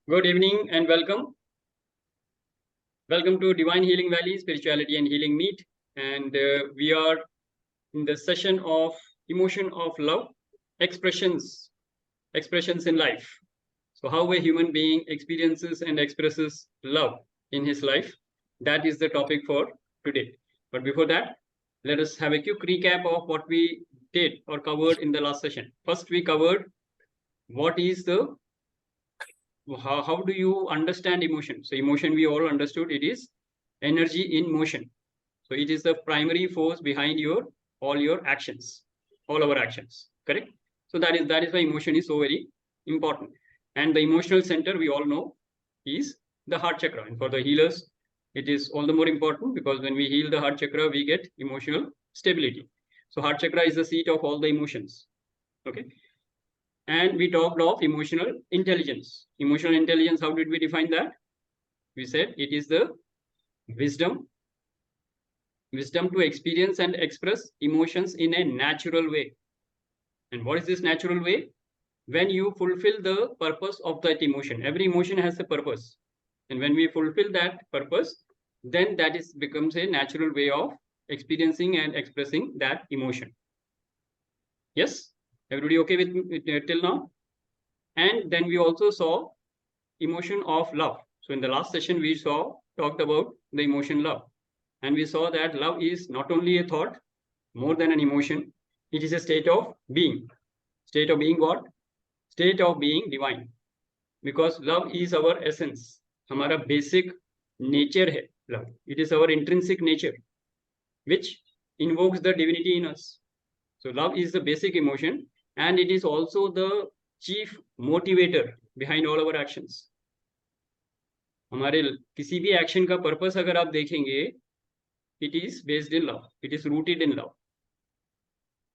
Good evening and welcome. Welcome to Divine Healing Valley, Spirituality and Healing Meet. And we are in the session of emotion of love, expressions in life. So how a human being experiences and expresses love in his life. That is the topic for today. But before that, let us have a quick recap of what we did or covered in the last session. First, we covered what is the how do you understand emotion. So emotion, we all understood, it is energy in motion. So it is the primary force behind all your actions, all our actions, correct? So that is why emotion is so very important. And the emotional center, we all know, is the heart chakra. And for the healers, it is all the more important because when we heal the heart chakra, we get emotional stability. So heart chakra is the seat of all the emotions. Okay. And we talked of emotional intelligence. Emotional intelligence, how did we define that? We said it is the wisdom to experience and express emotions in a natural way. And what is this natural way? When you fulfill the purpose of that emotion. Every emotion has a purpose. And when we fulfill that purpose, then that becomes a natural way of experiencing and expressing that emotion. Yes? Everybody okay with it till now? And then we also saw emotion of love. So in the last session, we talked about the emotion love. And we saw that love is not only a thought, more than an emotion. It is a state of being. State of being what? State of being divine. Because love is our essence. Hamara basic nature hai love. It is our intrinsic nature, which invokes the divinity in us. So love is the basic emotion, and it is also the chief motivator behind all our actions. हमारे किसी भी action का purpose अगर आप देखेंगे, it is based in love, it is rooted in love.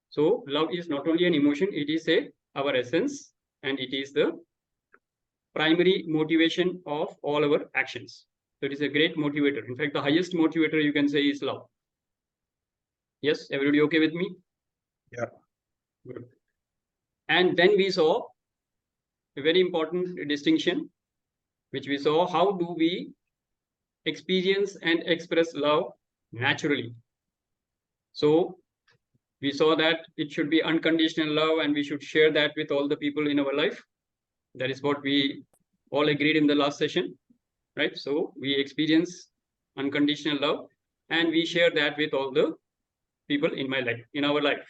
So love is not only an emotion, it is our essence, and it is the primary motivation of all our actions. So it is a great motivator. In fact, the highest motivator you can say is love. Yes, everybody okay with me? Yeah. Good. And then we saw a very important distinction, which we saw how do we experience and express love naturally. So we saw that it should be unconditional love and we should share that with all the people in our life. That is what we all agreed in the last session, right? So we experience unconditional love and we share that with all the people in my life, in our life.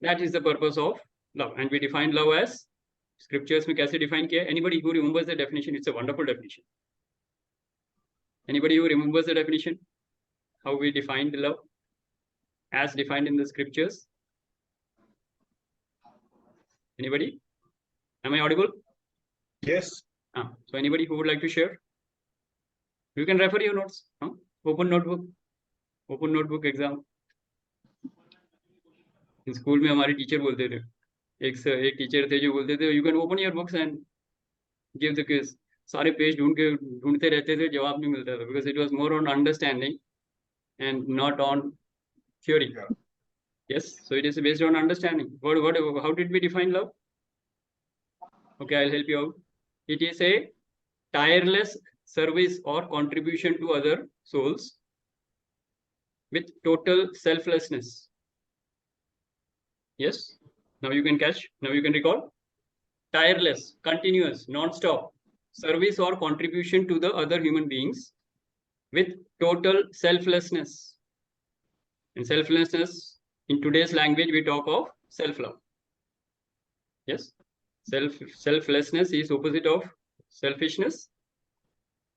That is the purpose of love. And we define love as scriptures mein kaise define kiya. Anybody who remembers the definition, it's a wonderful definition. Anybody who remembers the definition, how we defined love as defined in the scriptures? Anybody? Am I audible? Yes. So anybody who would like to share? You can refer your notes. Open notebook exam. In school में हमारे teacher बोलते थे, एक teacher थे जो बोलते थे, you can open your books and give the quiz. सारे पेज ढूंढते रहते थे, जवाब नहीं मिलता था, because it was more on understanding and not on theory. Yeah. Yes, so it is based on understanding. How did we define love? Okay, I'll help you out. It is a tireless service or contribution to other souls with total selflessness. Yes, now you can catch, now you can recall. Tireless, continuous, non-stop service or contribution to the other human beings with total selflessness. And selflessness, in today's language, we talk of self-love. Yes, selflessness is opposite of selfishness,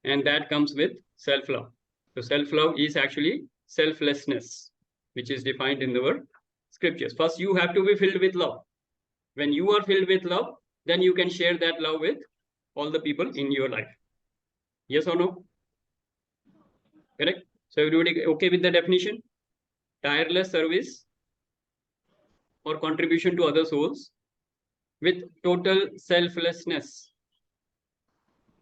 and that comes with self-love. So self-love is actually selflessness, which is defined in the scriptures. First, you have to be filled with love. When you are filled with love, then you can share that love with all the people in your life. Yes or no? Correct? So everybody okay with the definition? Tireless service or contribution to other souls with total selflessness.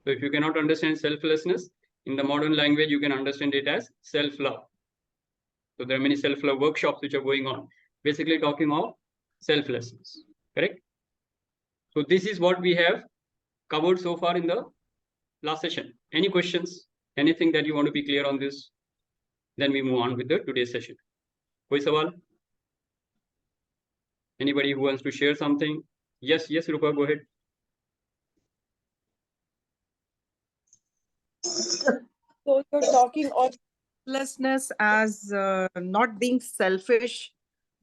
So if you cannot understand selflessness, in the modern language, you can understand it as self-love. So there are many self-love workshops which are going on, basically talking of selflessness, correct? So this is what we have covered so far in the last session. Any questions? Anything that you want to be clear on this? Then we move on with the today's session. Koi sawal? Anybody who wants to share something? Yes, Rupa, go ahead. So you're talking of selflessness as not being selfish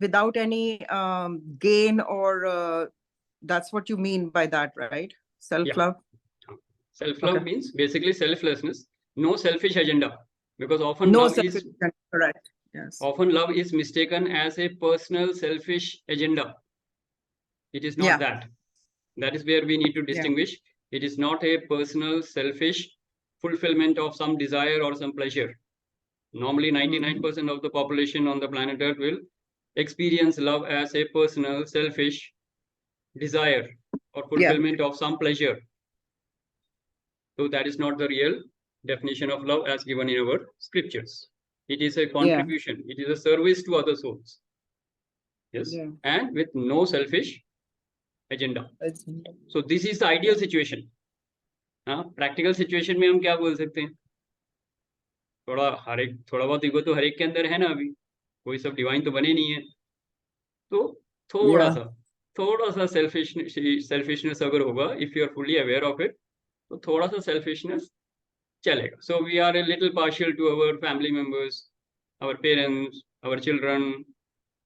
without any gain, or that's what you mean by that, right? Self-love. Yeah. Self-love means basically selflessness, no selfish agenda. Because often No love selfish is agenda, correct. Yes. often love is mistaken as a personal selfish agenda. It is not Yeah. that. That is where we need to distinguish. It is not a personal selfish fulfillment of some desire or some pleasure. Normally, 99% of the population on the planet Earth will experience love as a personal selfish desire or fulfillment of some pleasure. So that is not the real definition of love as given in our scriptures. It is a contribution. It is a service to other souls. Yes. And with no selfish agenda. So this is the ideal situation. Practical situation में हम क्या बोल सकते हैं? थोड़ा बहुत ego तो हर एक के अंदर है ना, अभी कोई सब डिवाइन तो बने नहीं है, तो थोड़ा सा सेल्फिशनेस अगर होगा, if you are fully aware of it, तो थोड़ा सा सेल्फिशनेस चलेगा. So we are a little partial to our family members, our parents, our children,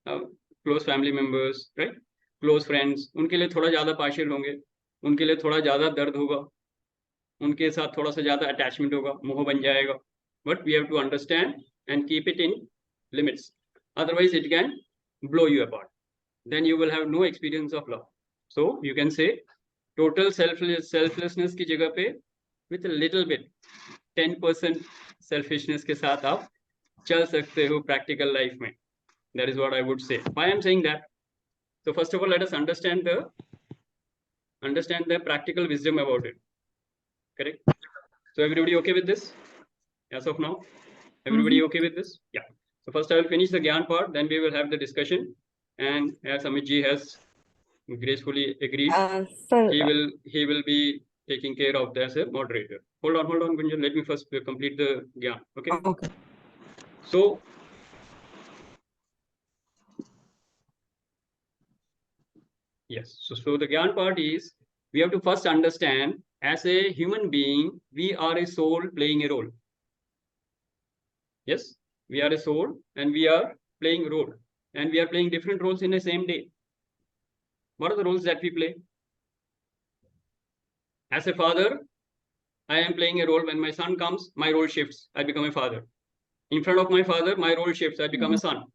close family members, right? Close friends, उनके लिए थोड़ा ज़्यादा पार्शियल होंगे, उनके लिए थोड़ा ज़्यादा दर्द होगा, उनके साथ थोड़ा सा ज़्यादा अटैचमेंट होगा, मोह बन जाएगा. But we have to understand and keep it in limits. Otherwise, it can blow you apart. Then you will have no experience of love. So you can say total selflessness की जगह पे with a little bit 10% selfishness के साथ आप चल सकते हो practical life में. That is what I would say. Why I am saying that? So first of all, let us understand the practical wisdom about it. Correct? So everybody okay with this? As of now, everybody okay with this? Yeah. So first I will finish the Gyan part, then we will have the discussion. And as Amit ji has gracefully agreed, he will be taking care of this as a moderator. Hold on, Gunjan. Let me first complete the Gyan. Okay. Okay. So yes. So the Gyan part is, we have to first understand, as a human being, we are a soul playing a role. Yes, we are a soul and we are playing a role, and we are playing different roles in the same day. What are the roles that we play? As a father, I am playing a role. When my son comes, my role shifts. I become a father. In front of my father, my role shifts. I become a son.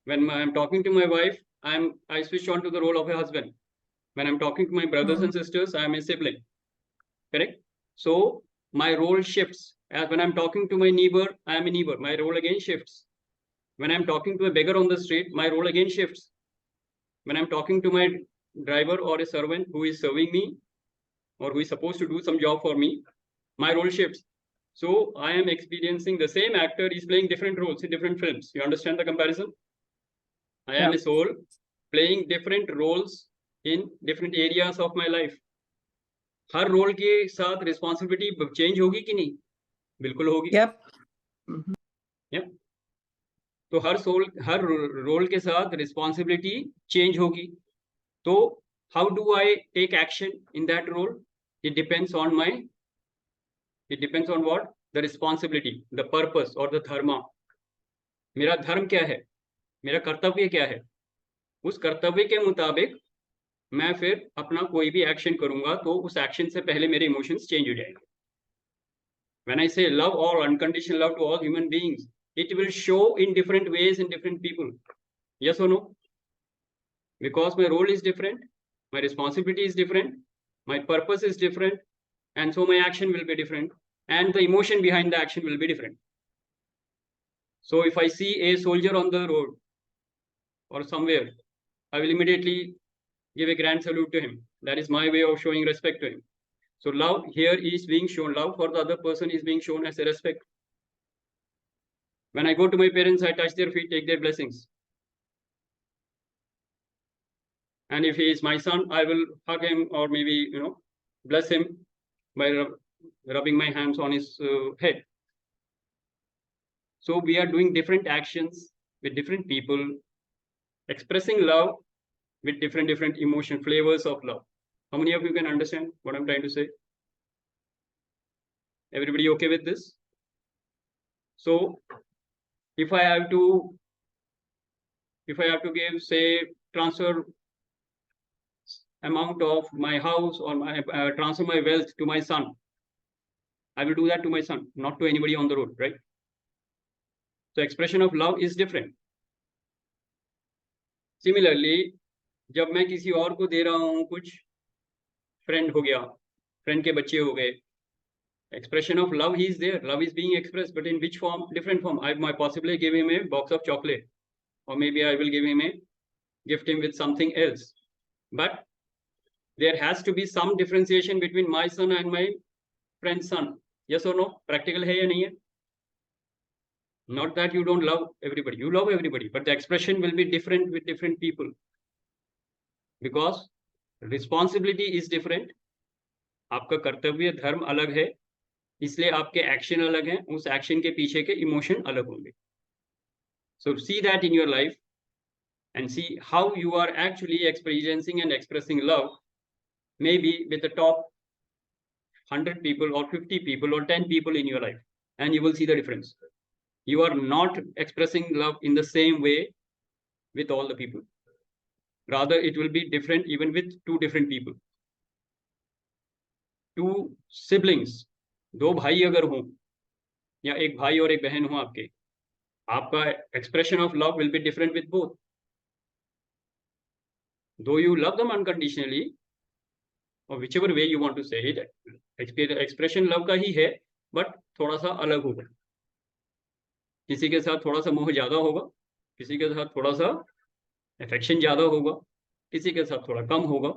When I am talking to my wife, I switch on to the role of a husband. When I'm talking to my brothers and sisters, I am a sibling. Correct? So my role shifts. When I'm talking to my neighbor, I am a neighbor. My role again shifts. When I'm talking to a beggar on the street, my role again shifts. When I'm talking to my driver or a servant who is serving me, or who is supposed to do some job for me, my role shifts. So I am experiencing the same actor is playing different roles in different films. You understand the comparison? I am a soul playing different roles in different areas of my life. हर role के साथ responsibility change होगी कि नहीं? बिल्कुल होगी. तो हर role के साथ रिस्पॉन्सिबिलिटी चेंज होगी. तो how do I take action in that role? It depends on what? The responsibility, the purpose or the dharma. मेरा धर्म क्या है? मेरा कर्तव्य क्या है? उस कर्तव्य के मुताबिक मैं फिर अपना कोई भी एक्शन करूंगा, तो उस एक्शन से पहले मेरे इमोशंस चेंज हो जाएंगे. When I say love or unconditional love to all human beings, it will show in different ways in different people. Yes or no? Because my role is different, my responsibility is different, my purpose is different, and so my action will be different, and the emotion behind the action will be different. So if I see a soldier on the road or somewhere, I will immediately give a grand salute to him. That is my way of showing respect to him. So love here is being shown. Love for the other person is being shown as a respect. When I go to my parents, I touch their feet, take their blessings. And if he is my son, I will hug him, or maybe, bless him by rubbing my hands on his head. So we are doing different actions with different people, expressing love with different emotion flavors of love. How many of you can understand what I'm trying to say? Everybody okay with this? So if I have to give, say, transfer amount of my house or my transfer my wealth to my son, I will do that to my son, not to anybody on the road, right? So expression of love is different. Similarly, जब मैं किसी और को दे रहा हूँ कुछ, friend हो गया, फ्रेंड के बच्चे हो गए, expression of love is there, love is being expressed, but in which form? Different form. I might possibly give him a box of chocolate, or maybe I will give him gift him with something else, but there has to be some differentiation between my son and my friend's son. Yes or no? Practical है या नहीं है? Not that you don't love everybody, you love everybody, but the expression will be different with different people, because responsibility is different. आपका कर्तव्य धर्म अलग है, इसलिए आपके एक्शन अलग हैं, उस एक्शन के पीछे के इमोशन अलग होंगे. So see that in your life and see how you are actually experiencing and expressing love, maybe with the top 100 people or 50 people or 10 people in your life, and you will see the difference. You are not expressing love in the same way with all the people. Rather, it will be different even with two different people. Two siblings, दो भाई अगर हों या एक भाई और एक बहन हो आपके, आपका expression of love will be different with both. Though you love them unconditionally, or whichever way you want to say it, expression love का ही है, but थोड़ा सा अलग होगा. किसी के साथ थोड़ा सा मोह ज्यादा होगा, किसी के साथ थोड़ा सा affection ज्यादा होगा, किसी के साथ थोड़ा कम होगा.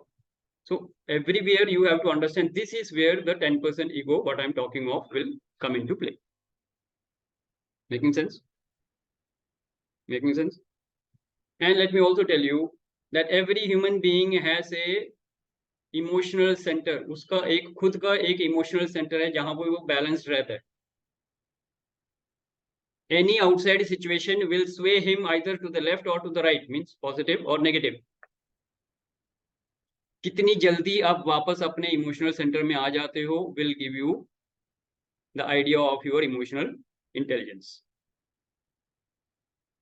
So everywhere you have to understand, this is where the 10% ego, what I'm talking of, will come into play. Making sense? Making sense? And let me also tell you that every human being has a emotional center. उसका एक खुद का एक emotional center है जहां पर वो balanced रहता है. Any outside situation will sway him either to the left or to the right, means positive or negative. कितनी जल्दी आप वापस अपने इमोशनल सेंटर में आ जाते हो will give you the idea of your emotional intelligence.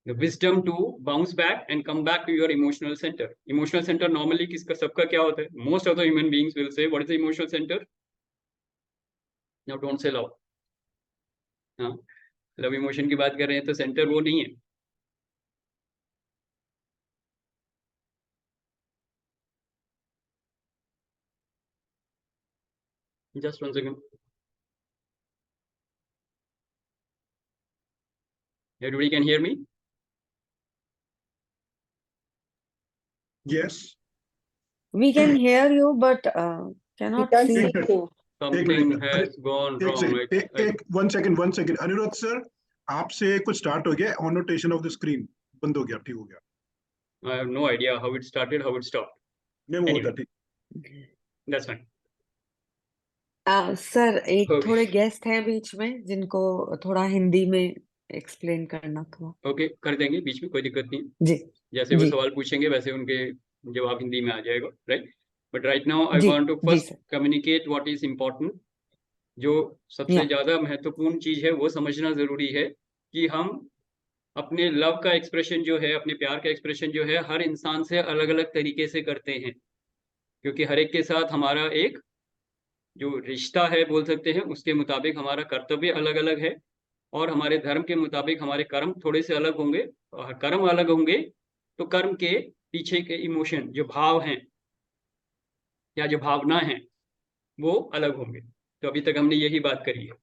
The wisdom to bounce back and come back to your emotional center. Emotional center normally किसका सबका क्या होता है? Most of the human beings will say, what is the emotional center? Now don't say love. हाँ, love emotion की बात कर रहे हैं तो center वो नहीं है. Just 1 second. Everybody can hear me? Yes. We can hear you, but cannot can see. see you. Something has gone wrong. One second. Anirudh sir, आपसे कुछ start हो गया. Annotation of the screen बंद हो गया, ठीक हो गया. I have no idea how it started, how it stopped. नहीं वो Anyway. होता ठीक. That's fine. सर एक Okay. थोड़े गेस्ट हैं बीच में जिनको थोड़ा हिंदी में एक्सप्लेन करना था. ओके, कर देंगे बीच में, कोई दिक्कत नहीं. जी जैसे वो जी. सवाल पूछेंगे वैसे उनके जवाब हिंदी में आ जाएगा, right? But right now I जी, वांट टू जी first sir. Communicate what is important. जो सबसे Yeah. ज्यादा महत्वपूर्ण चीज है वो समझना जरूरी है कि हम अपने लव का एक्सप्रेशन जो है, अपने प्यार का एक्सप्रेशन जो है, हर इंसान से अलग अलग तरीके से करते हैं, क्योंकि हर एक के साथ हमारा एक जो रिश्ता है बोल सकते हैं, उसके मुताबिक हमारा कर्तव्य अलग अलग है, और हमारे धर्म के मुताबिक हमारे कर्म थोड़े से अलग होंगे. और कर्म अलग होंगे तो कर्म के पीछे के इमोशन, जो भाव हैं या जो भावना हैं, वो अलग होंगे. तो अभी तक हमने यही बात करी है.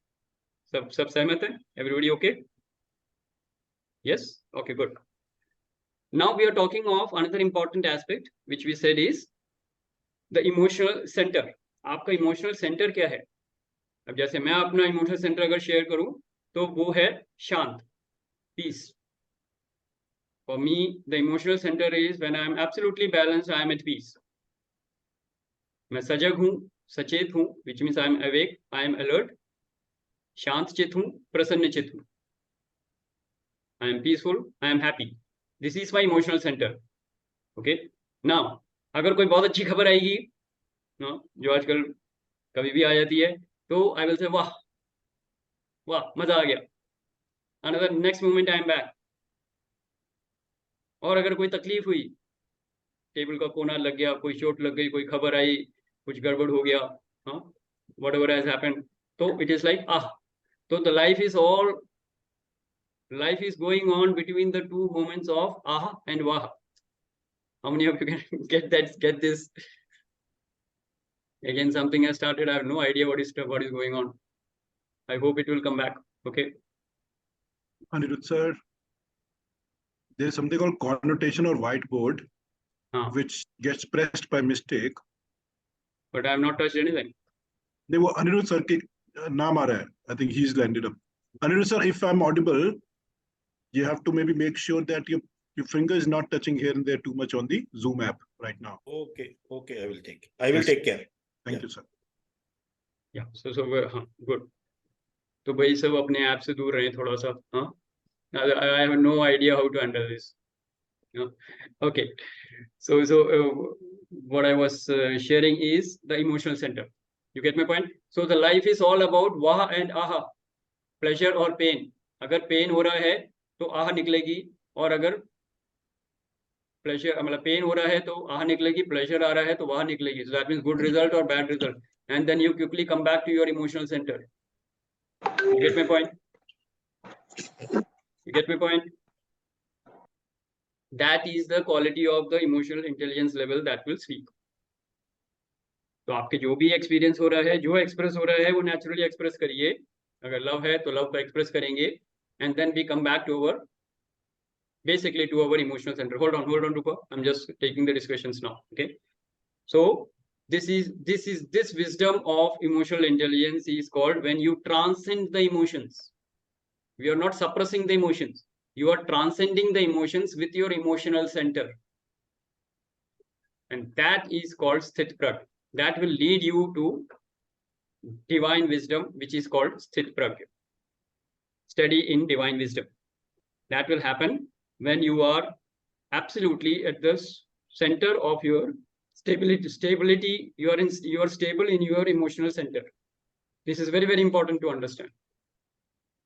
सब सहमत है? Everybody okay? Yes, okay, good. Now we are talking of another important aspect which we said is the emotional centre. आपका इमोशनल सेंटर क्या है? अब जैसे मैं अपना इमोशनल सेंटर अगर शेयर करूं तो वो है शांत, piece. For me, the emotional center is when I am absolutely balanced, I am at peace. मैं सजग हूँ, सचेत हूँ, which means I am awake, I am alert. शांत चित हूँ, प्रसन्न चित हूँ. I am peaceful, I am happy. This is my emotional center. Okay. Now, अगर कोई बहुत अच्छी खबर आएगी, जो आजकल कभी भी आ जाती है, तो I will say वाह, वाह, मजा आ गया. Another next moment I am back. और अगर कोई तकलीफ हुई, टेबल का कोना लग गया, कोई चोट लग गई, कोई खबर आई, कुछ गड़बड़ हो गया, whatever has happened, तो it is like so the life is going on between the two moments of and wah. How many of you can get this? Again, something has started. I have no idea what is going on. I hope it will come back. Okay. Anirudh sir, there is something called connotation or whiteboard, which gets pressed by mistake. But I have not touched anything. देखो Anirudh sir के नाम आ रहा है. I think he's landed up. Anirudh sir, if I'm audible, you have to maybe make sure that your finger is not touching here and there too much on the Zoom app right now. Okay, I will take care. Thank you, sir. Yeah, so good. तो भाई सब अपने app से दूर रहें थोड़ा सा. I have no idea how to handle this. Okay, so what I was sharing is the emotional center. You get my point? So the life is all about wah and aha, pleasure or pain. अगर pain हो रहा है तो आह निकलेगी, और अगर pleasure मतलब pain हो रहा है तो आह निकलेगी, pleasure आ रहा है तो वाह निकलेगी. So that means good result or bad result, and then you quickly come back to your emotional center. You get my point? You get my point? That is the quality of the emotional intelligence level that will speak. तो आपके जो भी experience हो रहा है, जो express हो रहा है, वो नेचुरली एक्सप्रेस करिए. अगर लव है तो लव को एक्सप्रेस करेंगे, and then we come back to our basically to our emotional center. Hold on, Rupa. I'm just taking the discussions now. Okay. So this wisdom of emotional intelligence is called when you transcend the emotions. We are not suppressing the emotions. You are transcending the emotions with your emotional center. And that is called Sthit Pragya. That will lead you to divine wisdom, which is called Sthit Pragya. Study in divine wisdom. That will happen when you are absolutely at the center of your stability. You are stable in your emotional center. This is very, very important to understand.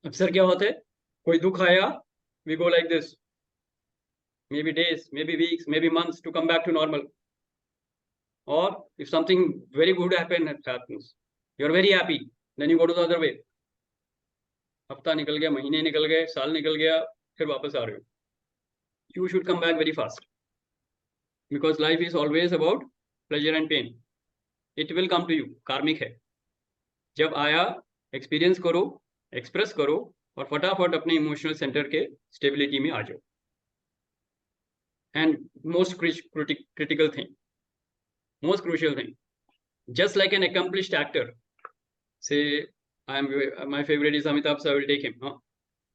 अक्सर क्या होता है, कोई दुख आया, we go like this, maybe days, maybe weeks, maybe months to come back to normal. Or if something very good happens, you are very happy, then you go to the other way. हफ्ता निकल गया, महीने निकल गए, साल निकल गया, फिर वापस आ रहे हो. You should come back very fast, because life is always about pleasure and pain. It will come to you. Karmic है. जब आया, experience करो, express करो, और फटाफट अपने इमोशनल सेंटर के स्टेबिलिटी में आ जाओ. And most critical thing, most crucial thing, just like an accomplished actor, say my favorite is Amitabh, so I will take him.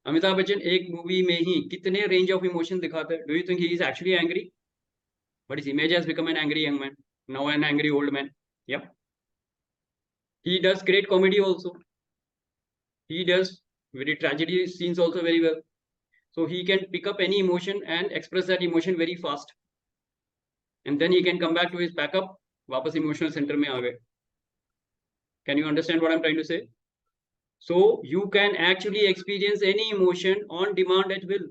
Amitabh Bachchan एक मूवी में ही कितने रेंज ऑफ इमोशन दिखाता है. Do you think he is actually angry? But his image has become an angry young man, now an angry old man. Yeah. He does great comedy also. He does very tragedy scenes also very well. So he can pick up any emotion and express that emotion very fast. And then he can come back to his backup, वापस emotional center में आ गए. Can you understand what I'm trying to say? So you can actually experience any emotion on demand at will.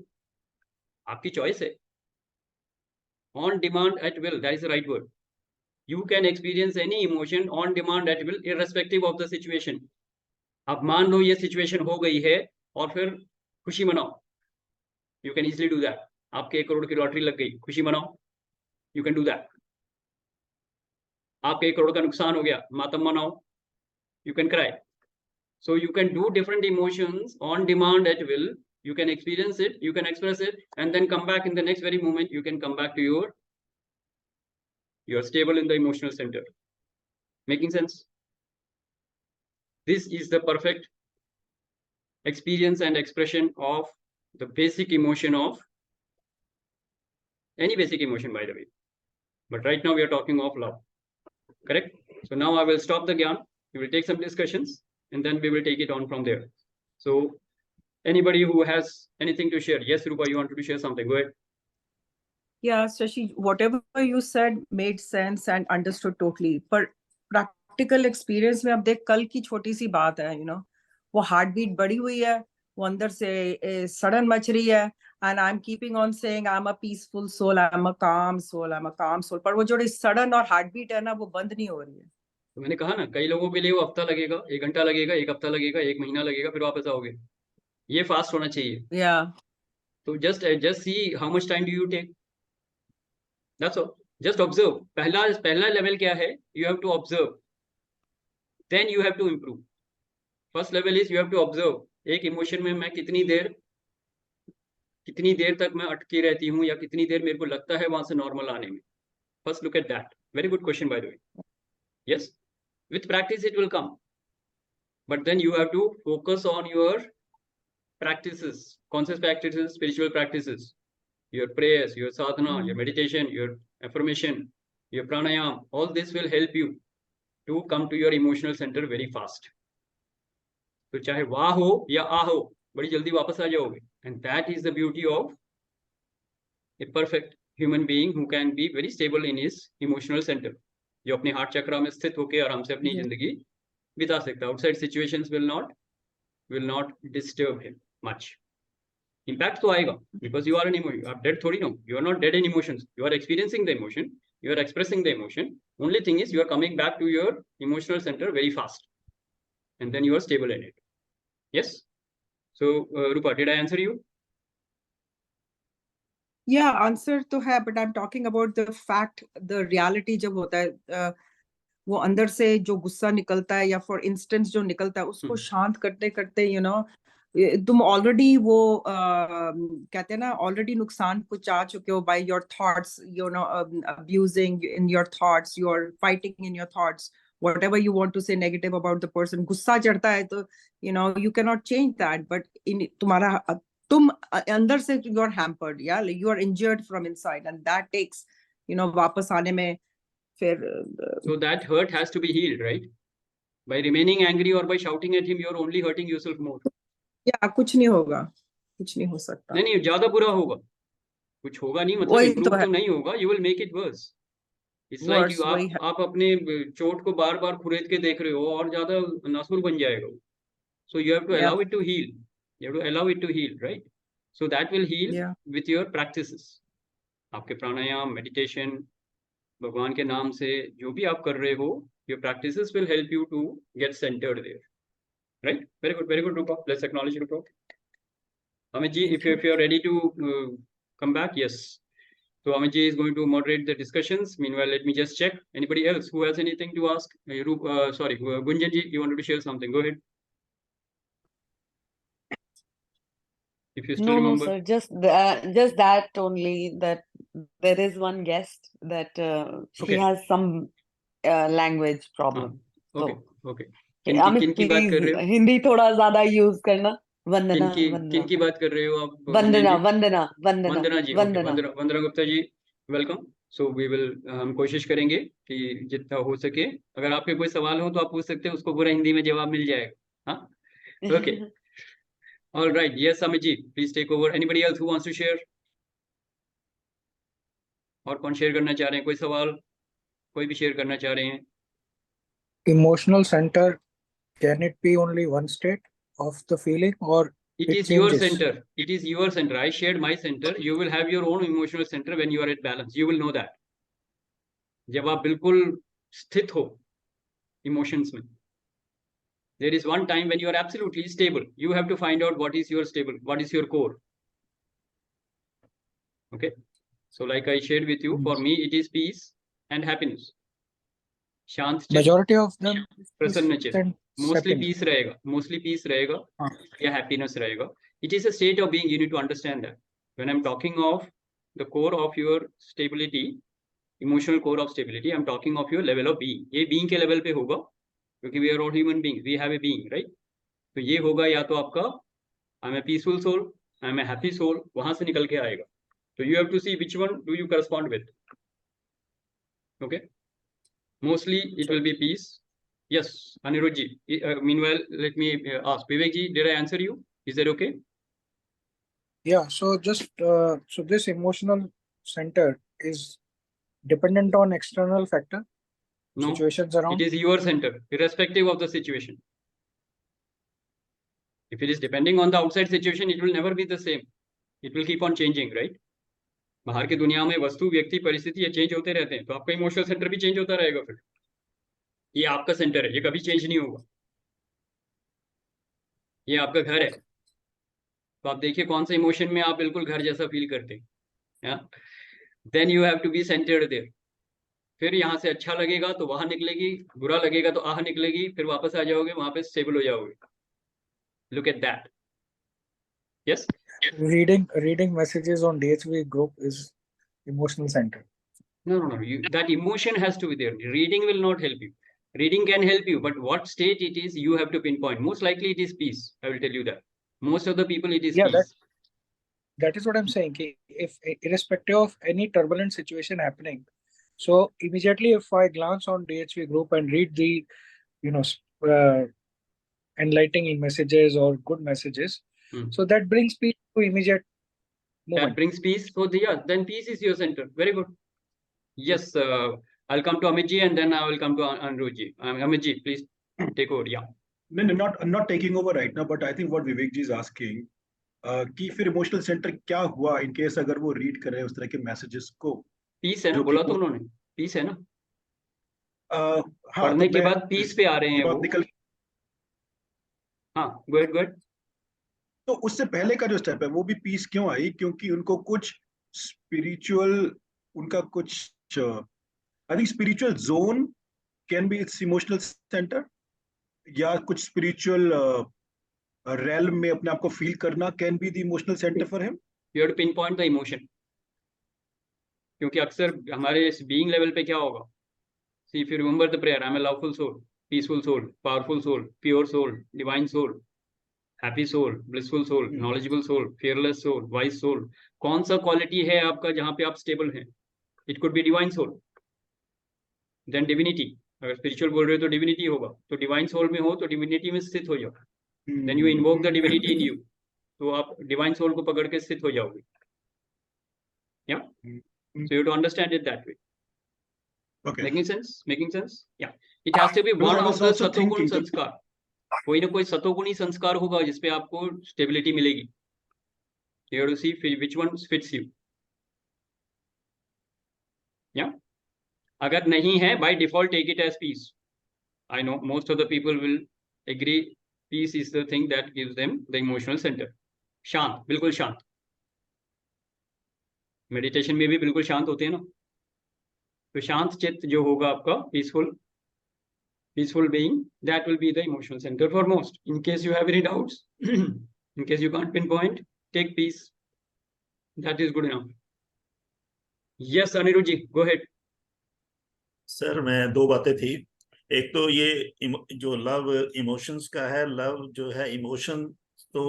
आपकी choice है. On demand at will, that is the right word. You can experience any emotion on demand at will, irrespective of the situation. अब मान लो ये situation हो गई है और फिर खुशी मनाओ. You can easily do that. आपके 1 करोड़ की लॉटरी लग गई, खुशी मनाओ. You can do that. आपके 1 करोड़ का नुकसान हो गया, मातम मनाओ. You can cry. So you can do different emotions on demand at will. You can experience it, you can express it, and then come back in the next very moment. You can come back to you're stable in the emotional center. Making sense? This is the perfect experience and expression of the basic emotion of any basic emotion, by the way. But right now we are talking of love. Correct? So now I will stop the Gyan. We will take some discussions and then we will take it on from there. So anybody who has anything to share? Yes, Rupa, you wanted to share something? Go ahead. Yeah, Shashi, whatever you said made sense and understood totally. पर practical experience में अब देख कल की छोटी सी बात है, you know, वो heartbeat बढ़ी हुई है, वो अंदर से सड़न मच रही है, and I'm keeping on saying I'm a peaceful soul, I'm a calm soul, I'm a calm soul. पर वो जो सड़न और heartbeat है ना, वो बंद नहीं हो रही है. तो मैंने कहा ना, कई लोगों के लिए वो हफ्ता लगेगा, 1 घंटा लगेगा, 1 हफ्ता लगेगा, 1 महीना लगेगा, फिर वापस आओगे. ये फास्ट होना चाहिए. Yeah. तो just see how much time do you take. That's all. Just observe. पहला लेवल क्या है? You have to observe. Then you have to improve. First level is you have to observe. एक emotion में मैं कितनी देर तक मैं अटकी रहती हूँ या कितनी देर मेरे को लगता है वहां से नॉर्मल आने में. First look at that. Very good question, by the way. Yes, with practice it will come. But then you have to focus on your practices, conscious practices, spiritual practices. Your prayers, your sadhana, your meditation, your affirmation, your pranayam, all this will help you to come to your emotional center very fast. तो चाहे वाह हो या आ हो, बड़ी जल्दी वापस आ जाओगे. And that is the beauty of a perfect human being who can be very stable in his emotional center. जो अपने हार्ट चक्रा में स्थित होकर आराम से अपनी जिंदगी बिता सकता है. Outside situations will not disturb him much. Impact तो आएगा because you are an emotion. आप dead थोड़ी ना हो. You are not dead in emotions. You are experiencing the emotion. You are expressing the emotion. Only thing is you are coming back to your emotional center very fast, and then you are stable in it. Yes. So Rupa, did I answer you? Yeah, answer तो है, but I'm talking about the fact, the reality जब होता है, वो अंदर से जो गुस्सा निकलता है या फॉर इंस्टेंस जो निकलता है उसको शांत करते करते यू नो तुम ऑलरेडी वो कहते हैं ना ऑलरेडी नुकसान पहुंचा चुके हो by your thoughts, you know, abusing in your thoughts, you are fighting in your thoughts, whatever you want to say negative about the person. गुस्सा चढ़ता है तो you know you cannot change that, but in तुम अंदर से you are hampered, yeah, like you are injured from inside, and that takes, you know, वापस आने में फिर So that hurt has to be healed, right? By remaining angry or by shouting at him, you are only hurting yourself more. या कुछ नहीं होगा, कुछ नहीं हो सकता. नहीं ज्यादा बुरा होगा. कुछ होगा नहीं मतलब इम्प्रूव तो नहीं होगा. You will make it worse. It's like आप अपने चोट को बार बार खुरेद के देख रहे हो और ज्यादा नासुर बन जाएगा. So you have to allow it to heal. You have to allow it to heal, right? So that will heal with your practices. आपके प्राणायाम, meditation, भगवान के नाम से जो भी आप कर रहे हो, your practices will help you to get centered there, right? Very good, Rupa. Let's acknowledge Rupa. Amit ji, if you are ready to come back, yes. So Amit ji is going to moderate the discussions. Meanwhile, let me just check. Anybody else who has anything to ask? Gunjan ji, you wanted to share something? Go ahead. If you still remember. No, sir. Just that only, that there is one guest that he has some language problem. Okay. किनकी बात कर रहे हो? हिंदी थोड़ा ज्यादा use करना. किनकी बात कर रहे हो आप? वंदना Gupta ji, welcome. So we will, हम कोशिश करेंगे कि जितना हो सके. अगर आपके कोई सवाल हो तो आप पूछ सकते हैं, उसको पूरा हिंदी में जवाब मिल जाएगा. हाँ, okay. All right. Yes, Amit ji, please take over. Anybody else who wants to share? और कौन शेयर करना चाह रहे हैं? कोई सवाल कोई भी शेयर करना चाह रहे हैं? Emotional center, can it be only one state of the feeling, or it is your center? It is your center. I shared my center. You will have your own emotional center when you are at balance. You will know that. जब आप बिल्कुल स्थित हो emotions में, there is one time when you are absolutely stable. You have to find out what is your stable, what is your core. Okay. So like I shared with you, for me it is peace and happiness. शांत चित्त. Majority of them प्रसन्न चित्त. Mostly peace रहेगा या happiness रहेगा. It is a state of being. You need to understand that. When I'm talking of the core of your stability, emotional core of stability, I'm talking of your level of being. ये being के level पे होगा, क्योंकि we are all human beings. We have a being, right? तो ये होगा या तो आपका I'm a peaceful soul, I'm a happy soul, वहां से निकल के आएगा. So you have to see which one do you correspond with. Okay. Mostly it will be peace. Yes, Anirudh ji. Meanwhile, let me ask Vivek ji, did I answer you? Is that okay? Yeah, so just so this emotional center is dependent on external factor, No, situations it around. is your center, irrespective of the situation. If it is depending on the outside situation, it will never be the same. It will keep on changing, right? बाहर की दुनिया में वस्तु, व्यक्ति, परिस्थिति ये change होते रहते हैं, तो आपका इमोशनल सेंटर भी चेंज होता रहेगा। फिर ये आपका सेंटर है, ये कभी चेंज नहीं होगा। ये आपका घर है, तो आप देखिए कौन से इमोशन में आप बिल्कुल घर जैसा फील करते हैं। Then you have to be centred there. फिर यहाँ से अच्छा लगेगा तो वहां निकलेगी, बुरा लगेगा तो आह निकलेगी, फिर वापस आ जाओगे, वहां पे स्टेबल हो जाओगे। Look at that. Yes, Reading messages on DHV group is emotional center. no, that emotion has to be there. Reading will not help you. Reading can help you, but what state it is, you have to pinpoint. Most likely it is peace. I will tell you that. Most of the people, it is Yeah, peace. that is what I'm saying. If irrespective of any turbulent situation happening, so immediately if I glance on DHV group and read the, enlightening messages or good messages, so that brings peace to immediate moment. That brings peace. So yeah, then peace is your center. Very good. Yes, I'll come to Amit ji and then I will come to Anirudh ji. Amit ji, please take over. Yeah. No, not taking over right now, but I think what Vivek ji is asking, कि फिर emotional centre क्या हुआ in case अगर वो read कर रहे हैं उस तरह के मैसेजेस को। पीस है ना, बोला तो उन्होंने, पीस है ना। हाँ, पढ़ने के बाद पीस पे आ रहे हैं वो। निकल। हाँ, go ahead. तो उससे पहले का जो स्टेप है वो भी पीस क्यों आई? क्योंकि उनको कुछ स्पिरिचुअल, उनका कुछ I think spiritual zone can be it's emotional centre, या कुछ स्पिरिचुअल realm में अपने आप को फील करना can be the emotional centre for him. You have to pinpoint the emotion. क्योंकि अक्सर हमारे इस बीइंग लेवल पे क्या होगा? See, if you remember the prayer, I'm a loveful soul, peaceful soul, powerful soul, pure soul, divine soul, happy soul, blissful soul, knowledgeable soul, fearless soul, wise soul. कौन सा quality है आपका जहां पे आप स्टेबल हैं? It could be divine soul. Then divinity. अगर spiritual बोल रहे हो तो डिविनिटी होगा, तो डिवाइन सोल में हो तो डिविनिटी में स्थित हो जाओ। Then you invoke the divinity in you. तो आप डिवाइन सोल को पकड़ के स्थित हो जाओगे। Yeah. So you have to understand it that way. Okay. Making sense? Yeah. It has to be one of the सतोगुण संस्कार। कोई ना कोई सतोगुणी संस्कार होगा जिसपे आपको स्टेबिलिटी मिलेगी। You have to see which one fits you. Yeah. अगर नहीं है, by default take it as peace. I know most of the people will agree peace is the thing that gives them the emotional center. शांत, बिल्कुल शांत। Meditation में भी बिल्कुल शांत होते हैं ना, तो शांत चित्त जो होगा आपका, peaceful being, that will be the emotional center for most. In case you have any doubts, in case you can't pinpoint, take peace. That is good enough. Yes, Anirudh ji, go ahead. Sir, मैं दो बातें थी। एक तो ये जो love emotions का है, लव जो है इमोशन तो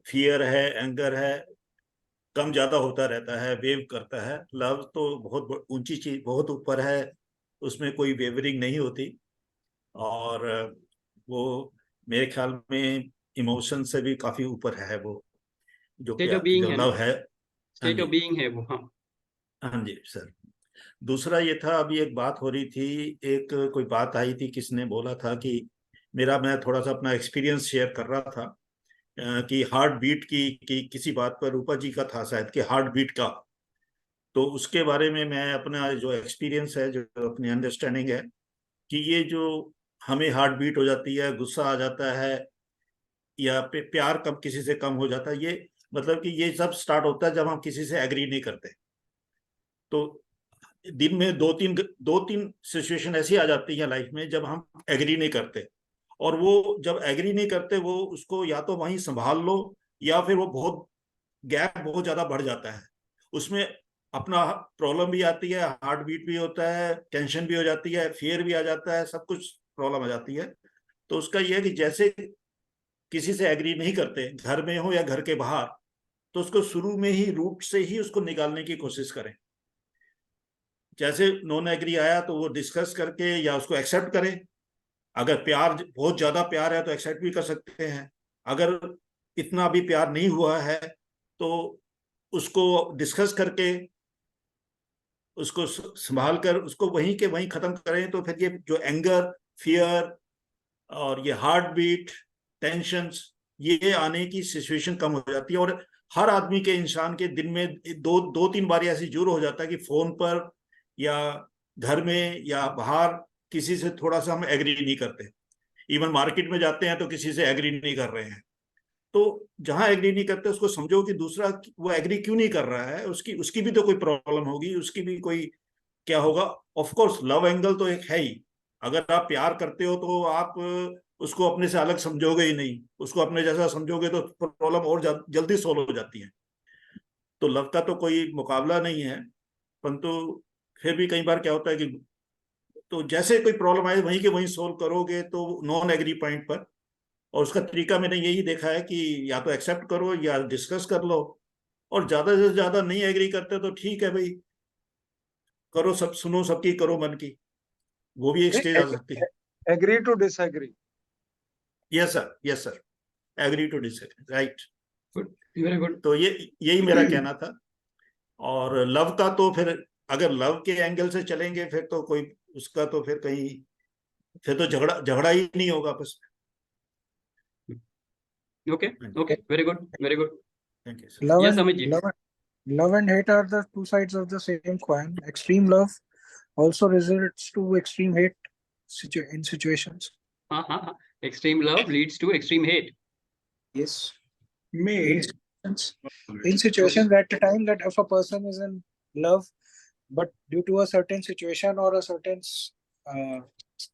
फियर है, एंगर है, कम ज्यादा होता रहता है, वेव करता है। लव तो बहुत ऊंची चीज, बहुत ऊपर है, उसमें कोई वेवरिंग नहीं होती। और वो मेरे ख्याल में इमोशन से भी काफी ऊपर है वो, जो लव है, स्टेट ऑफ बीइंग है वो। हाँ जी सर। दूसरा ये था, अभी एक बात हो रही थी, एक कोई बात आई थी, किसने बोला था कि मैं थोड़ा सा अपना एक्सपीरियंस शेयर कर रहा था कि हार्ट बीट की किसी बात पर रूपा जी का था शायद, कि हार्ट बीट का, तो उसके बारे में मैं अपना जो एक्सपीरियंस है, जो अपनी अंडरस्टैंडिंग है, कि ये जो हमें हार्ट बीट हो जाती है, गुस्सा आ जाता है, या प्यार कम किसी से कम हो जाता है, ये मतलब कि ये सब स्टार्ट होता है जब हम किसी से एग्री नहीं करते। तो दिन में दो तीन सिचुएशन ऐसी आ जाती है लाइफ में जब हम एग्री नहीं करते, और वो जब एग्री नहीं करते, वो उसको या तो वहीं संभाल लो, या फिर वो बहुत गैप बहुत ज्यादा बढ़ जाता है, उसमें अपना प्रॉब्लम भी आती है, हार्ट बीट भी होता है, टेंशन भी हो जाती है, फियर भी आ जाता है, सब कुछ प्रॉब्लम आ जाती है। तो उसका यह है कि जैसे किसी से एग्री नहीं करते, घर में हो या घर के बाहर, तो उसको शुरू में ही रूट से ही उसको निकालने की कोशिश करें। जैसे नॉन एग्री आया तो वो डिस्कस करके या उसको एक्सेप्ट करें। अगर प्यार बहुत ज्यादा प्यार है तो एक्सेप्ट भी कर सकते हैं। अगर इतना भी प्यार नहीं हुआ है तो उसको डिस्कस करके उसको संभाल कर उसको वहीं के वहीं खत्म करें, तो फिर ये जो एंगर, फियर और ये हार्ट बीट, टेंशन्स, ये आने की सिचुएशन कम हो जाती है। और हर आदमी के, इंसान के दिन में दो तीन बार ऐसी जरूर हो जाता है कि फोन पर या घर में या बाहर किसी से थोड़ा सा हम एग्री नहीं करते। इवन मार्केट में जाते हैं तो किसी से एग्री नहीं कर रहे हैं। तो जहां एग्री नहीं करते उसको समझो कि दूसरा वो एग्री क्यों नहीं कर रहा है, उसकी उसकी भी तो कोई प्रॉब्लम होगी, उसकी भी कोई क्या होगा। ऑफ कोर्स लव एंगल तो एक है ही। अगर आप प्यार करते हो तो आप उसको अपने से अलग समझोगे ही नहीं, उसको अपने जैसा समझोगे तो प्रॉब्लम और जल्दी सोल्व हो जाती है। तो लव का तो कोई मुकाबला नहीं है, परंतु फिर भी कई बार क्या होता है कि तो जैसे कोई प्रॉब्लम आए वहीं के वहीं सोल्व करोगे तो नॉन एग्री पॉइंट पर। और उसका तरीका मैंने यही देखा है कि या तो एक्सेप्ट करो या डिस्कस कर लो। और ज्यादा से ज्यादा नहीं एग्री करते तो ठीक है भाई, करो, सब सुनो, सबकी करो मन की, वो भी एक स्टेज आ सकती है। Agree to disagree. Yes sir, yes sir, agree to disagree, right. Very good. तो ये यही मेरा कहना था। और लव का तो फिर अगर लव के एंगल से चलेंगे फिर तो कोई उसका तो फिर कहीं फिर तो झगड़ा ही नहीं होगा बस। Okay okay, very good very good. Thank you sir. Love Yes, and Amit ji. love and hate are the two sides of the same coin. Extreme love also results to extreme hate in situations. हाँ, extreme love leads to extreme hate. Yes. May. In situations at a time that if a person is in love, but due to a certain situation or a certain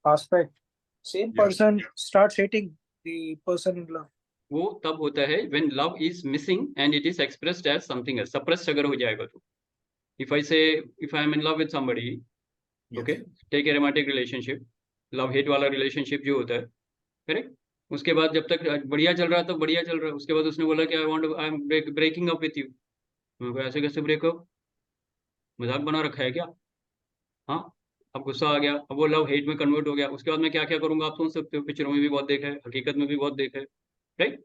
aspect, same Yeah. person starts hating the person in love. वो तब होता है when love is missing and it is expressed as something else. suppressed अगर हो जाएगा तो if I say if I am in love with somebody, Yes. okay, take a romantic relationship, love hate वाला relationship जो होता है, correct. उसके बाद जब तक बढ़िया चल रहा है तो बढ़िया चल रहा है, उसके बाद उसने बोला कि I am breaking up with you. मैं कहा ऐसे कैसे ब्रेकअप, मजाक बना रखा है क्या? हाँ, अब गुस्सा आ गया, अब वो लव हेट में कन्वर्ट हो गया। उसके बाद मैं क्या क्या करूंगा आप सोच सकते हो, पिक्चरों में भी बहुत देखा है, हकीकत में भी बहुत देखा है, राइट।